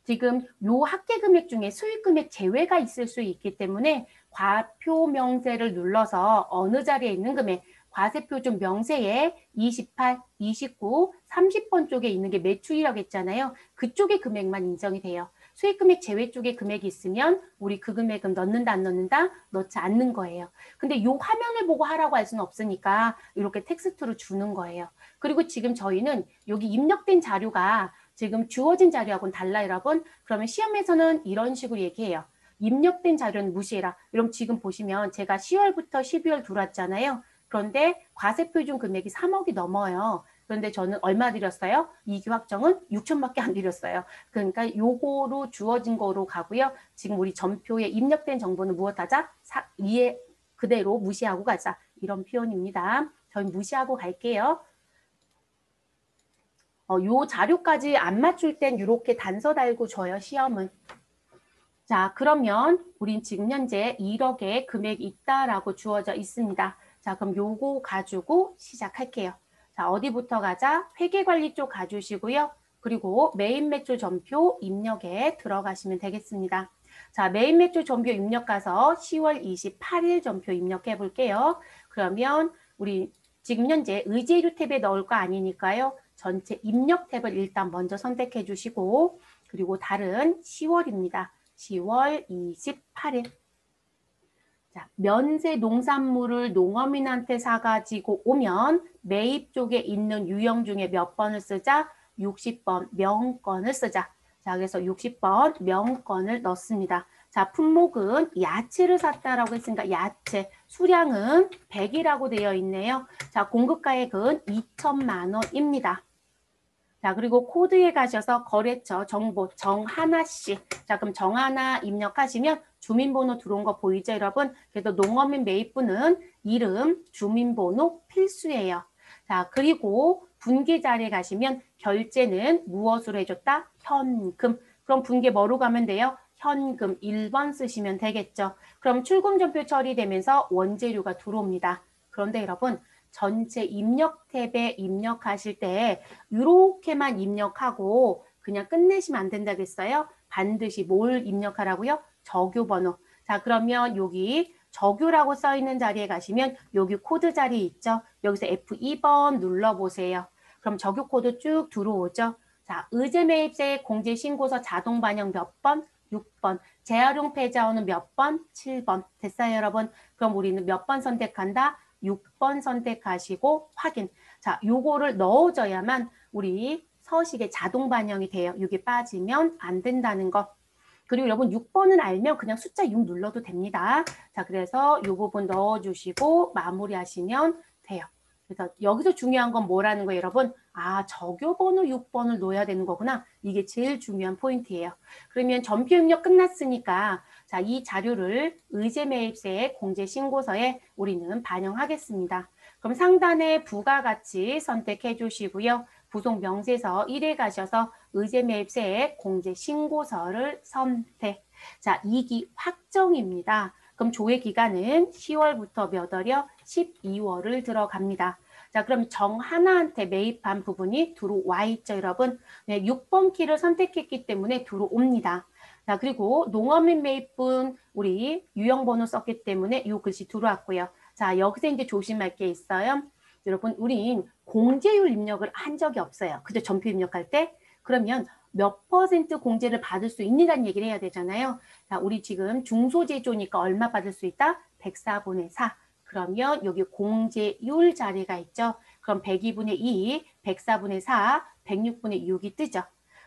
지금 요 합계 금액 중에 수익 금액 제외가 있을 수 있기 때문에 과표 명세를 눌러서 어느 자리에 있는 금액 과세표준 명세에 28, 29, 30번 쪽에 있는 게 매출이라고 했잖아요. 그쪽의 금액만 인정이 돼요. 수익금액 제외 쪽에 금액이 있으면 우리 그 금액은 넣는다 안 넣는다? 넣지 않는 거예요. 근데 요 화면을 보고 하라고 할 수는 없으니까 이렇게 텍스트로 주는 거예요. 그리고 지금 저희는 여기 입력된 자료가 지금 주어진 자료하고는 달라요, 여러분. 그러면 시험에서는 이런 식으로 얘기해요. 입력된 자료는 무시해라. 그럼 지금 보시면 제가 10월부터 12월 들어왔잖아요. 그런데 과세표준 금액이 3억이 넘어요. 그런데 저는 얼마 드렸어요? 이기 확정은 6천밖에 안 드렸어요. 그러니까 요거로 주어진 거로 가고요. 지금 우리 전표에 입력된 정보는 무엇하자? 이해 그대로 무시하고 가자. 이런 표현입니다. 저희 무시하고 갈게요. 요 자료까지 안 맞출 땐 이렇게 단서 달고 줘요, 시험은. 자, 그러면 우린 지금 현재 1억의 금액이 있다라고 주어져 있습니다. 자, 그럼 요거 가지고 시작할게요. 자, 어디부터 가자? 회계관리 쪽 가주시고요. 그리고 메인 매출 전표 입력에 들어가시면 되겠습니다. 자, 메인 매출 전표 입력 가서 10월 28일 전표 입력해 볼게요. 그러면 우리 지금 현재 의제료 탭에 넣을 거 아니니까요. 전체 입력 탭을 일단 먼저 선택해 주시고 그리고 달은 10월입니다. 10월 28일. 자, 면세 농산물을 농어민한테 사가지고 오면 매입 쪽에 있는 유형 중에 몇 번을 쓰자? 60번 명건을 쓰자. 자, 그래서 60번 명건을 넣습니다. 자, 품목은 야채를 샀다라고 했으니까 야채. 수량은 100이라고 되어 있네요. 자, 공급가액은 2천만 원입니다. 자, 그리고 코드에 가셔서 거래처 정보 정하나씨. 자, 그럼 정하나 입력하시면 주민번호 들어온 거 보이죠, 여러분? 그래서 농어민 매입부는 이름, 주민번호 필수예요. 자, 그리고 분기 자리에 가시면 결제는 무엇으로 해줬다? 현금. 그럼 분기 뭐로 가면 돼요? 현금 1번 쓰시면 되겠죠. 그럼 출금 전표 처리되면서 원재료가 들어옵니다. 그런데 여러분, 전체 입력 탭에 입력하실 때 이렇게만 입력하고 그냥 끝내시면 안 된다겠어요? 반드시 뭘 입력하라고요? 적요번호. 자, 그러면 여기 적요라고 써 있는 자리에 가시면 여기 코드 자리 있죠? 여기서 F2번 눌러보세요. 그럼 적요 코드 쭉 들어오죠? 자, 의제매입세 공제신고서 자동 반영 몇 번? 6번. 재활용 패자원은 몇 번? 7번. 됐어요, 여러분? 그럼 우리는 몇 번 선택한다? 6번 선택하시고 확인. 자, 요거를 넣어줘야만 우리 서식에 자동 반영이 돼요. 이게 빠지면 안 된다는 거. 그리고 여러분 6번은 알면 그냥 숫자 6 눌러도 됩니다. 자, 그래서 이 부분 넣어주시고 마무리하시면 돼요. 그래서 여기서 중요한 건 뭐라는 거예요, 여러분? 아, 적요번호 6번을 넣어야 되는 거구나. 이게 제일 중요한 포인트예요. 그러면 전표 입력 끝났으니까 자, 이 자료를 의제매입세 공제신고서에 우리는 반영하겠습니다. 그럼 상단에 부가가치 선택해 주시고요. 부속 명세서 1에 가셔서 의제매입세 공제신고서를 선택. 자, 2기 확정입니다. 그럼 조회 기간은 10월부터 몇 월이요? 12월을 들어갑니다. 자, 그럼 정 하나한테 매입한 부분이 들어와 있죠, 여러분? 네, 6번 키를 선택했기 때문에 들어옵니다. 자, 그리고 농어민 매입분 우리 유형번호 썼기 때문에 이 글씨 들어왔고요. 자, 여기서 이제 조심할 게 있어요. 여러분, 우린 공제율 입력을 한 적이 없어요. 그죠? 전표 입력할 때. 그러면 몇 퍼센트 공제를 받을 수 있느냐는 얘기를 해야 되잖아요. 자, 우리 지금 중소제조니까 얼마 받을 수 있다? 104분의 4. 그러면 여기 공제율 자리가 있죠. 그럼 102분의 2, 104분의 4, 106분의 6이 뜨죠.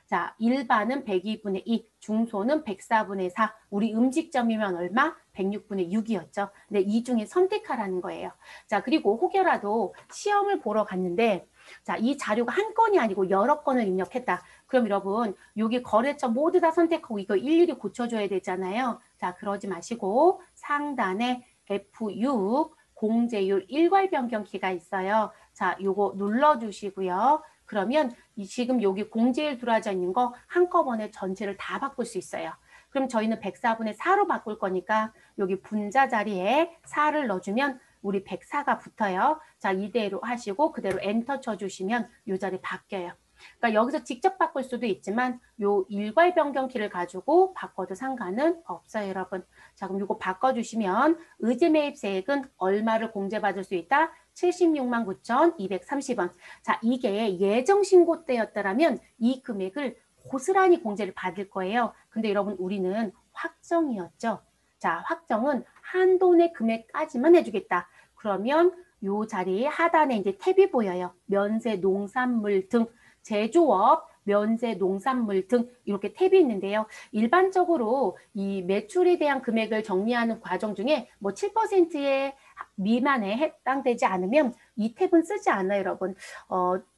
자, 일반은 102분의 2, 중소는 104분의 4. 우리 음식점이면 얼마? 106분의 6이었죠. 근데 이 중에 선택하라는 거예요. 자, 그리고 혹여라도 시험을 보러 갔는데 자, 이 자료가 한 건이 아니고 여러 건을 입력했다. 그럼 여러분, 여기 거래처 모두 다 선택하고 이거 일일이 고쳐줘야 되잖아요. 자, 그러지 마시고 상단에 F6 공제율 일괄 변경키가 있어요. 자, 요거 눌러주시고요. 그러면 지금 여기 공제율 들어와져 있는 거 한꺼번에 전체를 다 바꿀 수 있어요. 그럼 저희는 104분의 4로 바꿀 거니까 여기 분자 자리에 4를 넣어주면 우리 104가 붙어요. 자, 이대로 하시고 그대로 엔터 쳐주시면 이 자리 바뀌어요. 그러니까 여기서 직접 바꿀 수도 있지만 요 일괄 변경키를 가지고 바꿔도 상관은 없어요, 여러분. 자, 그럼 이거 바꿔주시면 의제 매입세액은 얼마를 공제받을 수 있다? 76만 9,230원. 자, 이게 예정 신고 때였더라면 이 금액을 고스란히 공제를 받을 거예요. 근데 여러분 우리는 확정이었죠. 자, 확정은 한도 내 금액까지만 해주겠다. 그러면 요 자리에 하단에 이제 탭이 보여요. 면세 농산물 등 제조업, 면세 농산물 등 이렇게 탭이 있는데요. 일반적으로 이 매출에 대한 금액을 정리하는 과정 중에 뭐 7%의 미만에 해당되지 않으면 이 탭은 쓰지 않아요, 여러분.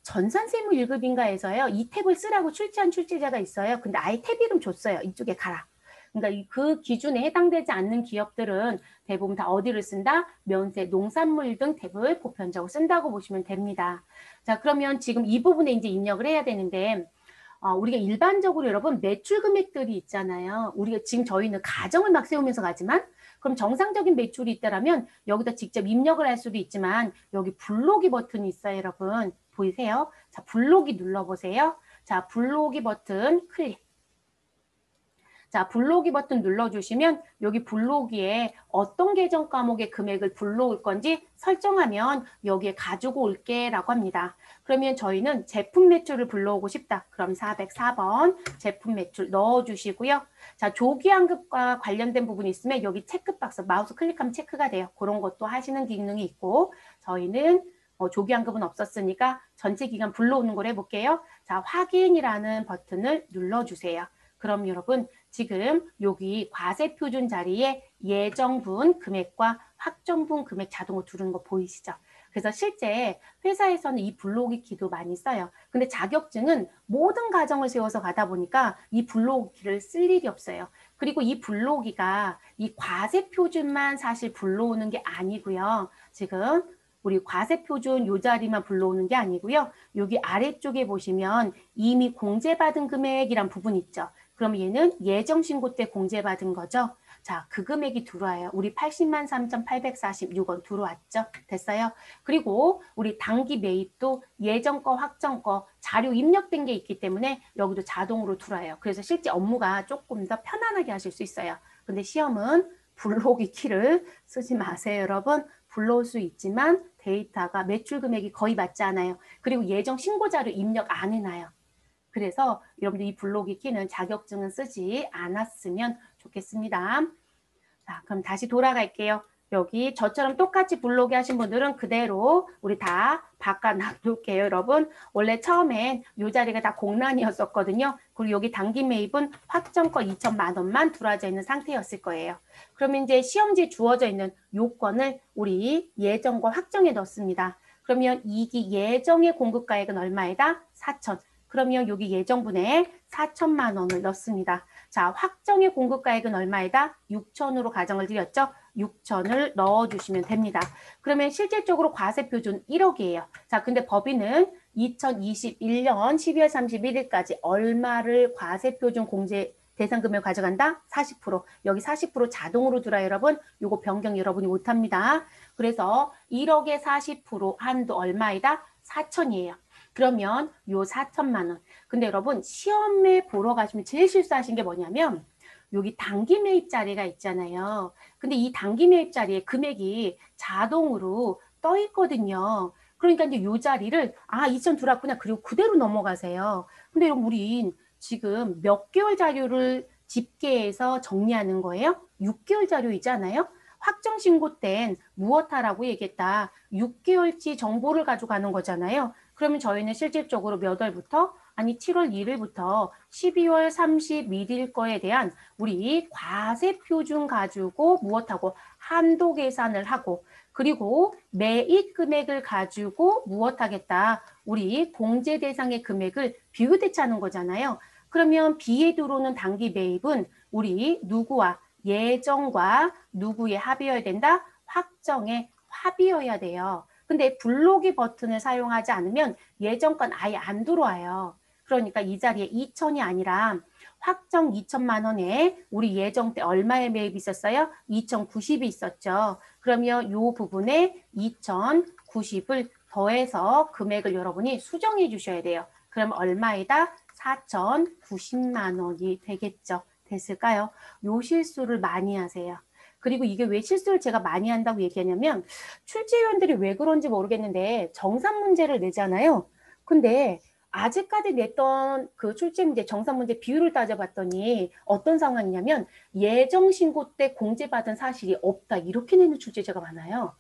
전산세무 1급인가에서요. 이 탭을 쓰라고 출제한 출제자가 있어요. 근데 아예 탭 이름 줬어요. 이쪽에 가라. 그러니까 그 기준에 해당되지 않는 기업들은 대부분 다 어디를 쓴다? 면세, 농산물 등 탭을 보편적으로 쓴다고 보시면 됩니다. 자, 그러면 지금 이 부분에 이제 입력을 해야 되는데 우리가 일반적으로 여러분 매출 금액들이 있잖아요. 우리가 지금 저희는 가정을 막 세우면서 가지만 그럼 정상적인 매출이 있다라면 여기다 직접 입력을 할 수도 있지만 여기 불러오기 버튼이 있어요, 여러분. 보이세요? 자, 불러오기 눌러보세요. 자, 불러오기 버튼 클릭. 자, 불러오기 버튼 눌러주시면 여기 불러오기에 어떤 계정 과목의 금액을 불러올 건지 설정하면 여기에 가지고 올게 라고 합니다. 그러면 저희는 제품 매출을 불러오고 싶다. 그럼 404번 제품 매출 넣어주시고요. 자, 조기환급과 관련된 부분이 있으면 여기 체크박스 마우스 클릭하면 체크가 돼요. 그런 것도 하시는 기능이 있고 저희는 조기환급은 없었으니까 전체 기간 불러오는 걸 해볼게요. 자, 확인이라는 버튼을 눌러주세요. 그럼 여러분 지금 여기 과세표준 자리에 예정분 금액과 확정분 금액 자동으로 두르는 거 보이시죠? 그래서 실제 회사에서는 이 불러오기 키도 많이 써요. 근데 자격증은 모든 가정을 세워서 가다 보니까 이 불러오기 키를 쓸 일이 없어요. 그리고 이 불러오기가 이 과세표준만 사실 불러오는 게 아니고요. 지금 우리 과세표준 요 자리만 불러오는 게 아니고요. 여기 아래쪽에 보시면 이미 공제받은 금액이란 부분 있죠. 그럼 얘는 예정 신고 때 공제받은 거죠. 자, 그 금액이 들어와요. 우리 80만 3,846원 들어왔죠. 됐어요? 그리고 우리 단기 매입도 예정 거, 확정 거 자료 입력된 게 있기 때문에 여기도 자동으로 들어와요. 그래서 실제 업무가 조금 더 편안하게 하실 수 있어요. 근데 시험은 불러오기 키를 쓰지 마세요, 여러분. 불러올 수 있지만 데이터가 매출 금액이 거의 맞지 않아요. 그리고 예정 신고 자료 입력 안 해놔요. 그래서 여러분들 이 불러오기 키는 자격증은 쓰지 않았으면 좋겠습니다. 자, 그럼 다시 돌아갈게요. 여기 저처럼 똑같이 불러오기 하신 분들은 그대로 우리 다 바꿔 놔둘게요, 여러분. 원래 처음엔 이 자리가 다 공란이었었거든요. 그리고 여기 단기 매입은 확정거 2천만 원만 들어와져 있는 상태였을 거예요. 그러면 이제 시험지에 주어져 있는 요건을 우리 예정과 확정에 넣습니다. 그러면 이기 예정의 공급가액은 얼마이다? 4천. 그러면 여기 예정분에 4천만 원을 넣습니다. 자, 확정의 공급가액은 얼마이다? 6천으로 가정을 드렸죠? 6천을 넣어주시면 됩니다. 그러면 실질적으로 과세표준 1억이에요. 자, 근데 법인은 2021년 12월 31일까지 얼마를 과세표준 공제 대상금액 가져간다? 40%. 여기 40% 자동으로 들어요, 여러분. 요거 변경 여러분이 못합니다. 그래서 1억의 40% 한도 얼마이다? 4천이에요. 그러면 요 4천만 원. 근데 여러분 시험에 보러 가시면 제일 실수하신 게 뭐냐면 여기 단기 매입 자리가 있잖아요. 근데 이 단기 매입 자리에 금액이 자동으로 떠 있거든요. 그러니까 이제 요 자리를 2천 들어왔구나. 그리고 그대로 넘어가세요. 근데 여러분 우린 지금 몇 개월 자료를 집계해서 정리하는 거예요? 6개월 자료이잖아요. 확정 신고 땐 무엇하라고 얘기했다. 6개월치 정보를 가져가는 거잖아요. 그러면 저희는 실질적으로 몇 월부터 7월 1일부터 12월 31일 거에 대한 우리 과세 표준 가지고 무엇하고 한도 계산을 하고 그리고 매입 금액을 가지고 무엇하겠다. 우리 공제 대상의 금액을 비교 대체하는 거잖아요. 그러면 B에 들어오는 단기 매입은 우리 누구와 예정과 누구의 합의여야 된다? 확정의 합의여야 돼요. 근데 불로기 버튼을 사용하지 않으면 예정권 아예 안 들어와요. 그러니까 이 자리에 2천이 아니라 확정 2천만 원에 우리 예정 때 얼마의 매입이 있었어요? 2,090이 있었죠. 그러면 이 부분에 2,090을 더해서 금액을 여러분이 수정해 주셔야 돼요. 그럼 얼마이다? 4,090만 원이 되겠죠. 됐을까요? 요 실수를 많이 하세요. 그리고 이게 왜 실수를 제가 많이 한다고 얘기하냐면 출제위원들이 왜 그런지 모르겠는데 정산 문제를 내잖아요. 근데 아직까지 냈던 그 출제 문제, 정산 문제 비율을 따져봤더니 어떤 상황이냐면 예정 신고 때 공제받은 사실이 없다. 이렇게 내는 출제자가 많아요.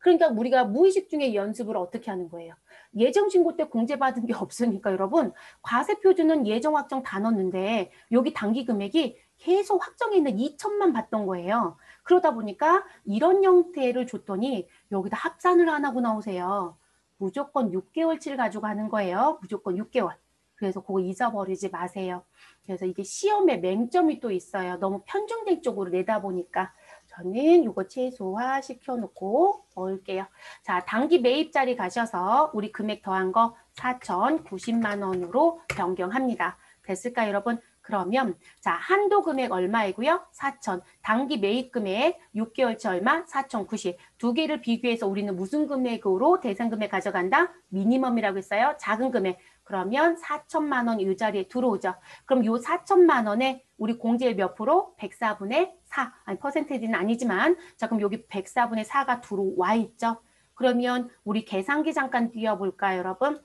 그러니까 우리가 무의식 중에 연습을 어떻게 하는 거예요? 예정 신고 때 공제받은 게 없으니까 여러분 과세 표준은 예정 확정 다 넣었는데 여기 단기 금액이 계속 확정해 있는 2천만 받던 거예요. 그러다 보니까 이런 형태를 줬더니 여기다 합산을 안 하고 나오세요. 무조건 6개월치를 가지고 가는 거예요. 무조건 6개월. 그래서 그거 잊어버리지 마세요. 그래서 이게 시험에 맹점이 또 있어요. 너무 편중된 쪽으로 내다 보니까. 저는 이거 최소화 시켜놓고 넣을게요. 자, 단기 매입 자리 가셔서 우리 금액 더한 거 4,090만 원으로 변경합니다. 됐을까요, 여러분? 그러면 자, 한도 금액 얼마이고요? 4천. 단기 매입 금액 6개월치 얼마? 4,090. 두 개를 비교해서 우리는 무슨 금액으로 대상 금액 가져간다? 미니멈이라고 했어요. 작은 금액. 그러면 4천만 원 이 자리에 들어오죠. 그럼 요 4천만 원에 우리 공제율 몇 프로? 104분의 4. 아니, 퍼센테이지는 아니지만 자, 그럼 여기 104분의 4가 들어와 있죠. 그러면 우리 계산기 잠깐 띄워볼까요, 여러분?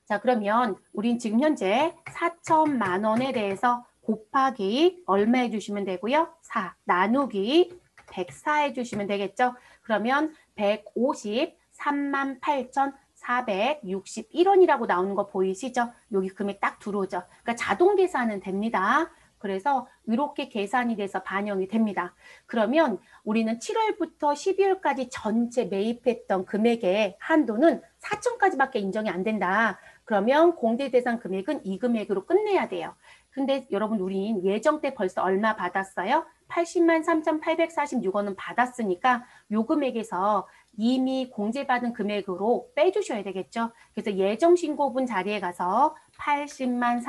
자, 그러면 우린 지금 현재 4천만 원에 대해서 곱하기 얼마 해주시면 되고요? 4 나누기 104 해주시면 되겠죠? 그러면 153만 8,461원이라고 나오는 거 보이시죠? 여기 금액 딱 들어오죠? 그러니까 자동 계산은 됩니다. 그래서 이렇게 계산이 돼서 반영이 됩니다. 그러면 우리는 7월부터 12월까지 전체 매입했던 금액의 한도는 4천까지밖에 인정이 안 된다. 그러면 공제 대상 금액은 이 금액으로 끝내야 돼요. 근데 여러분 우린 예정 때 벌써 얼마 받았어요? 80만 3,846원은 받았으니까 요 금액에서 이미 공제받은 금액으로 빼주셔야 되겠죠. 그래서 예정 신고분 자리에 가서 80만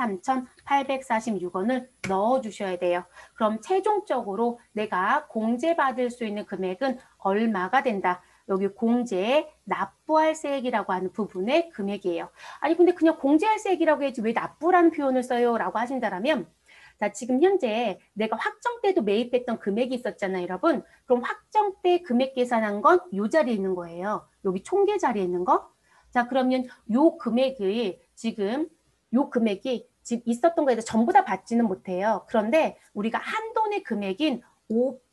3,846원을 넣어주셔야 돼요. 그럼 최종적으로 내가 공제받을 수 있는 금액은 얼마가 된다. 여기 공제 납부할세액이라고 하는 부분의 금액이에요. 아니 근데 그냥 공제할세액이라고 해야지 왜 납부라는 표현을 써요? 라고 하신다면 자, 지금 현재 내가 확정 때도 매입했던 금액이 있었잖아요, 여러분. 그럼 확정 때 금액 계산한 건 이 자리에 있는 거예요. 여기 총계 자리에 있는 거. 자, 그러면 요 금액이 지금 있었던 거에서 전부 다 받지는 못해요. 그런데 우리가 한돈의 금액인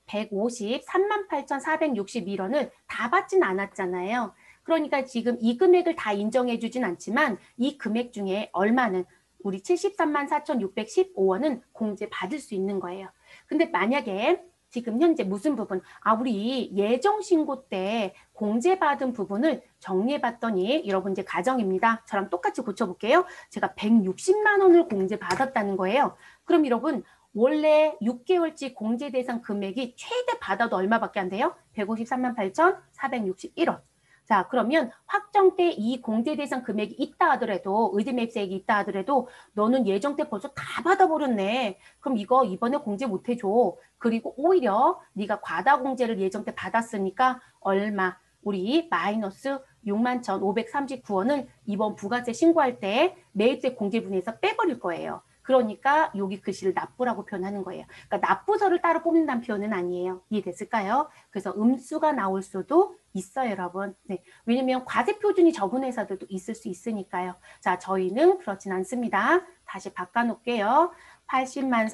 153만 8,461원을 다 받지는 않았잖아요. 그러니까 지금 이 금액을 다 인정해 주진 않지만 이 금액 중에 얼마는 우리 73만 4,615원은 공제 받을 수 있는 거예요. 근데 만약에 지금 현재 무슨 부분? 우리 예정 신고 때 공제받은 부분을 정리해 봤더니 여러분 이제 가정입니다. 저랑 똑같이 고쳐볼게요. 제가 160만 원을 공제받았다는 거예요. 그럼 여러분 원래 6개월치 공제 대상 금액이 최대 받아도 얼마밖에 안 돼요? 153만 8,461원. 자, 그러면 확정 때 이 공제 대상 금액이 있다 하더라도 의제매입세액이 있다 하더라도 너는 예정 때 벌써 다 받아버렸네. 그럼 이거 이번에 공제 못 해줘. 그리고 오히려 네가 과다 공제를 예정 때 받았으니까 얼마? 우리 마이너스 61,539원을 이번 부가세 신고할 때 매입세 공제분에서 빼버릴 거예요. 그러니까 여기 글씨를 납부라고 표현하는 거예요. 그러니까 납부서를 따로 뽑는다는 표현은 아니에요. 이해됐을까요? 그래서 음수가 나올 수도 있어요, 여러분. 네. 왜냐면 과세 표준이 적은 회사들도 있을 수 있으니까요. 자, 저희는 그렇진 않습니다. 다시 바꿔놓을게요. 80만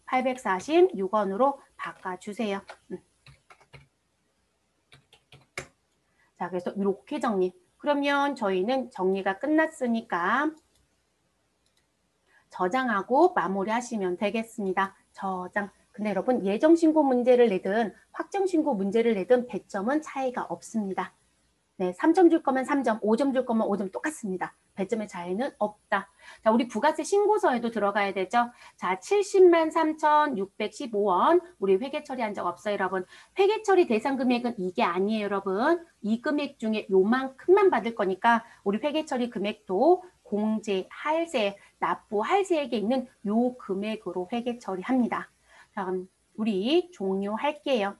3,846원으로 바꿔주세요. 자, 그래서 이렇게 정리. 그러면 저희는 정리가 끝났으니까 저장하고 마무리하시면 되겠습니다. 저장. 근데 여러분 예정신고 문제를 내든 확정신고 문제를 내든 배점은 차이가 없습니다. 네, 3점 줄 거면 3점, 5점 줄 거면 5점 똑같습니다. 배점의 차이는 없다. 자, 우리 부가세 신고서에도 들어가야 되죠. 자, 70만 3,615원. 우리 회계 처리한 적 없어요, 여러분. 회계 처리 대상 금액은 이게 아니에요, 여러분. 이 금액 중에 요만큼만 받을 거니까 우리 회계 처리 금액도 공제, 할세, 납부, 할세액에 있는 요 금액으로 회계 처리합니다. 자, 그럼 우리 종료할게요.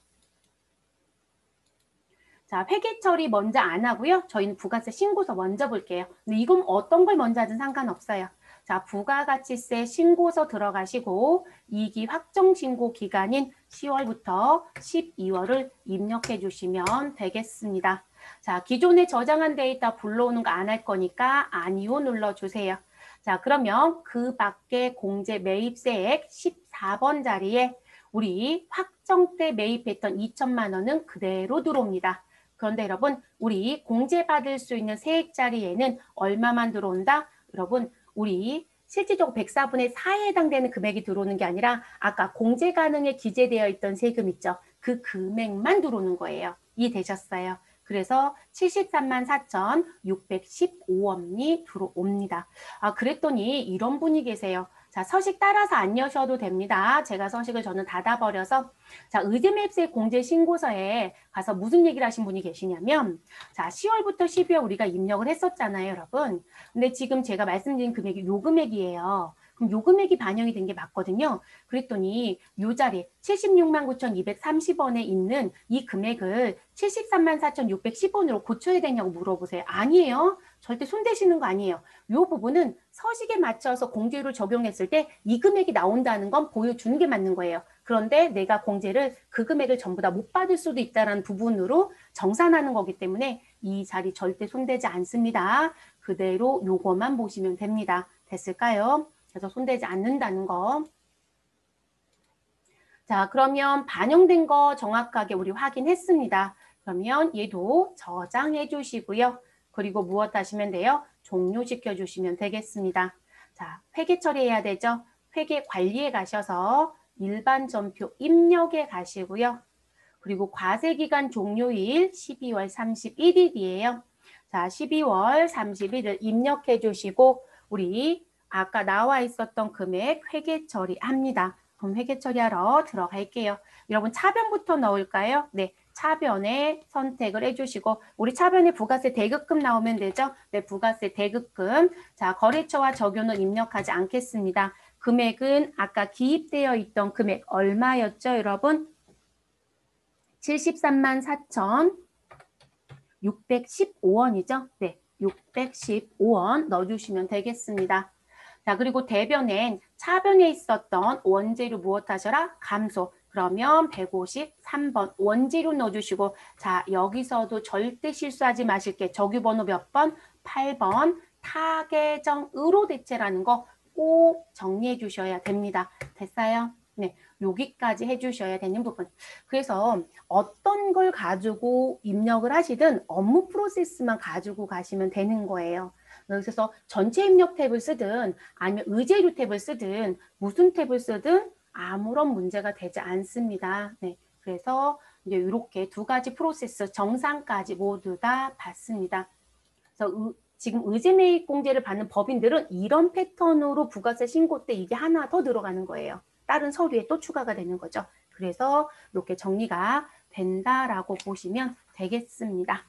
자, 회계 처리 먼저 안 하고요. 저희는 부가세 신고서 먼저 볼게요. 근데 이건 어떤 걸 먼저 하든 상관없어요. 자, 부가가치세 신고서 들어가시고 2기 확정신고 기간인 10월부터 12월을 입력해 주시면 되겠습니다. 자, 기존에 저장한 데이터 불러오는 거 안 할 거니까 아니요 눌러주세요. 자, 그러면 그 밖에 공제 매입세액 14번 자리에 우리 확정 때 매입했던 2천만 원은 그대로 들어옵니다. 그런데 여러분, 우리 공제받을 수 있는 세액 자리에는 얼마만 들어온다? 여러분, 우리 실질적으로 104분의 4에 해당되는 금액이 들어오는 게 아니라 아까 공제 가능에 기재되어 있던 세금 있죠? 그 금액만 들어오는 거예요. 이해되셨어요? 그래서 73만 4,615원이 들어옵니다. 아, 그랬더니 이런 분이 계세요. 자, 서식 따라서 안 여셔도 됩니다. 제가 서식을 저는 닫아버려서. 자, 의제매입세 공제 신고서에 가서 무슨 얘기를 하신 분이 계시냐면, 자, 10월부터 12월 우리가 입력을 했었잖아요, 여러분. 근데 지금 제가 말씀드린 금액이 요 금액이에요. 그럼 요 금액이 반영이 된 게 맞거든요. 그랬더니 요 자리 76만 9,230원에 있는 이 금액을 73만 4,610원으로 고쳐야 되냐고 물어보세요. 아니에요. 절대 손대시는 거 아니에요. 요 부분은 서식에 맞춰서 공제율을 적용했을 때 이 금액이 나온다는 건 보여주는 게 맞는 거예요. 그런데 내가 공제를 그 금액을 전부 다 못 받을 수도 있다는 부분으로 정산하는 거기 때문에 이 자리 절대 손대지 않습니다. 그대로 요거만 보시면 됩니다. 됐을까요? 그래서 손대지 않는다는 거. 자, 그러면 반영된 거 정확하게 우리 확인했습니다. 그러면 얘도 저장해 주시고요. 그리고 무엇 하시면 돼요? 종료시켜 주시면 되겠습니다. 자, 회계 처리해야 되죠? 회계 관리에 가셔서 일반 전표 입력에 가시고요. 그리고 과세기간 종료일 12월 31일이에요. 자, 12월 31일 입력해 주시고 우리 아까 나와 있었던 금액 회계 처리합니다. 그럼 회계 처리하러 들어갈게요. 여러분 차변부터 넣을까요? 네, 차변에 선택을 해주시고 우리 차변에 부가세 대급금 나오면 되죠? 네, 부가세 대급금. 자, 거래처와 적용은 입력하지 않겠습니다. 금액은 아까 기입되어 있던 금액 얼마였죠, 여러분? 73만 4,615원이죠? 네, 615원 넣어주시면 되겠습니다. 자, 그리고 대변엔 차변에 있었던 원재료 무엇 하셔라? 감소. 그러면 153번 원재료 넣어주시고 자, 여기서도 절대 실수하지 마실 게 정규번호 몇 번? 8번 타계정으로 대체라는 거 꼭 정리해 주셔야 됩니다. 됐어요? 네, 여기까지 해주셔야 되는 부분. 그래서 어떤 걸 가지고 입력을 하시든 업무 프로세스만 가지고 가시면 되는 거예요. 그래서 전체 입력 탭을 쓰든 아니면 의제료 탭을 쓰든 무슨 탭을 쓰든 아무런 문제가 되지 않습니다. 네, 그래서 이제 이렇게 두 가지 프로세스 정상까지 모두 다 받습니다. 그래서 지금 의제매입 공제를 받는 법인들은 이런 패턴으로 부가세 신고 때 이게 하나 더 들어가는 거예요. 다른 서류에 또 추가가 되는 거죠. 그래서 이렇게 정리가 된다라고 보시면 되겠습니다.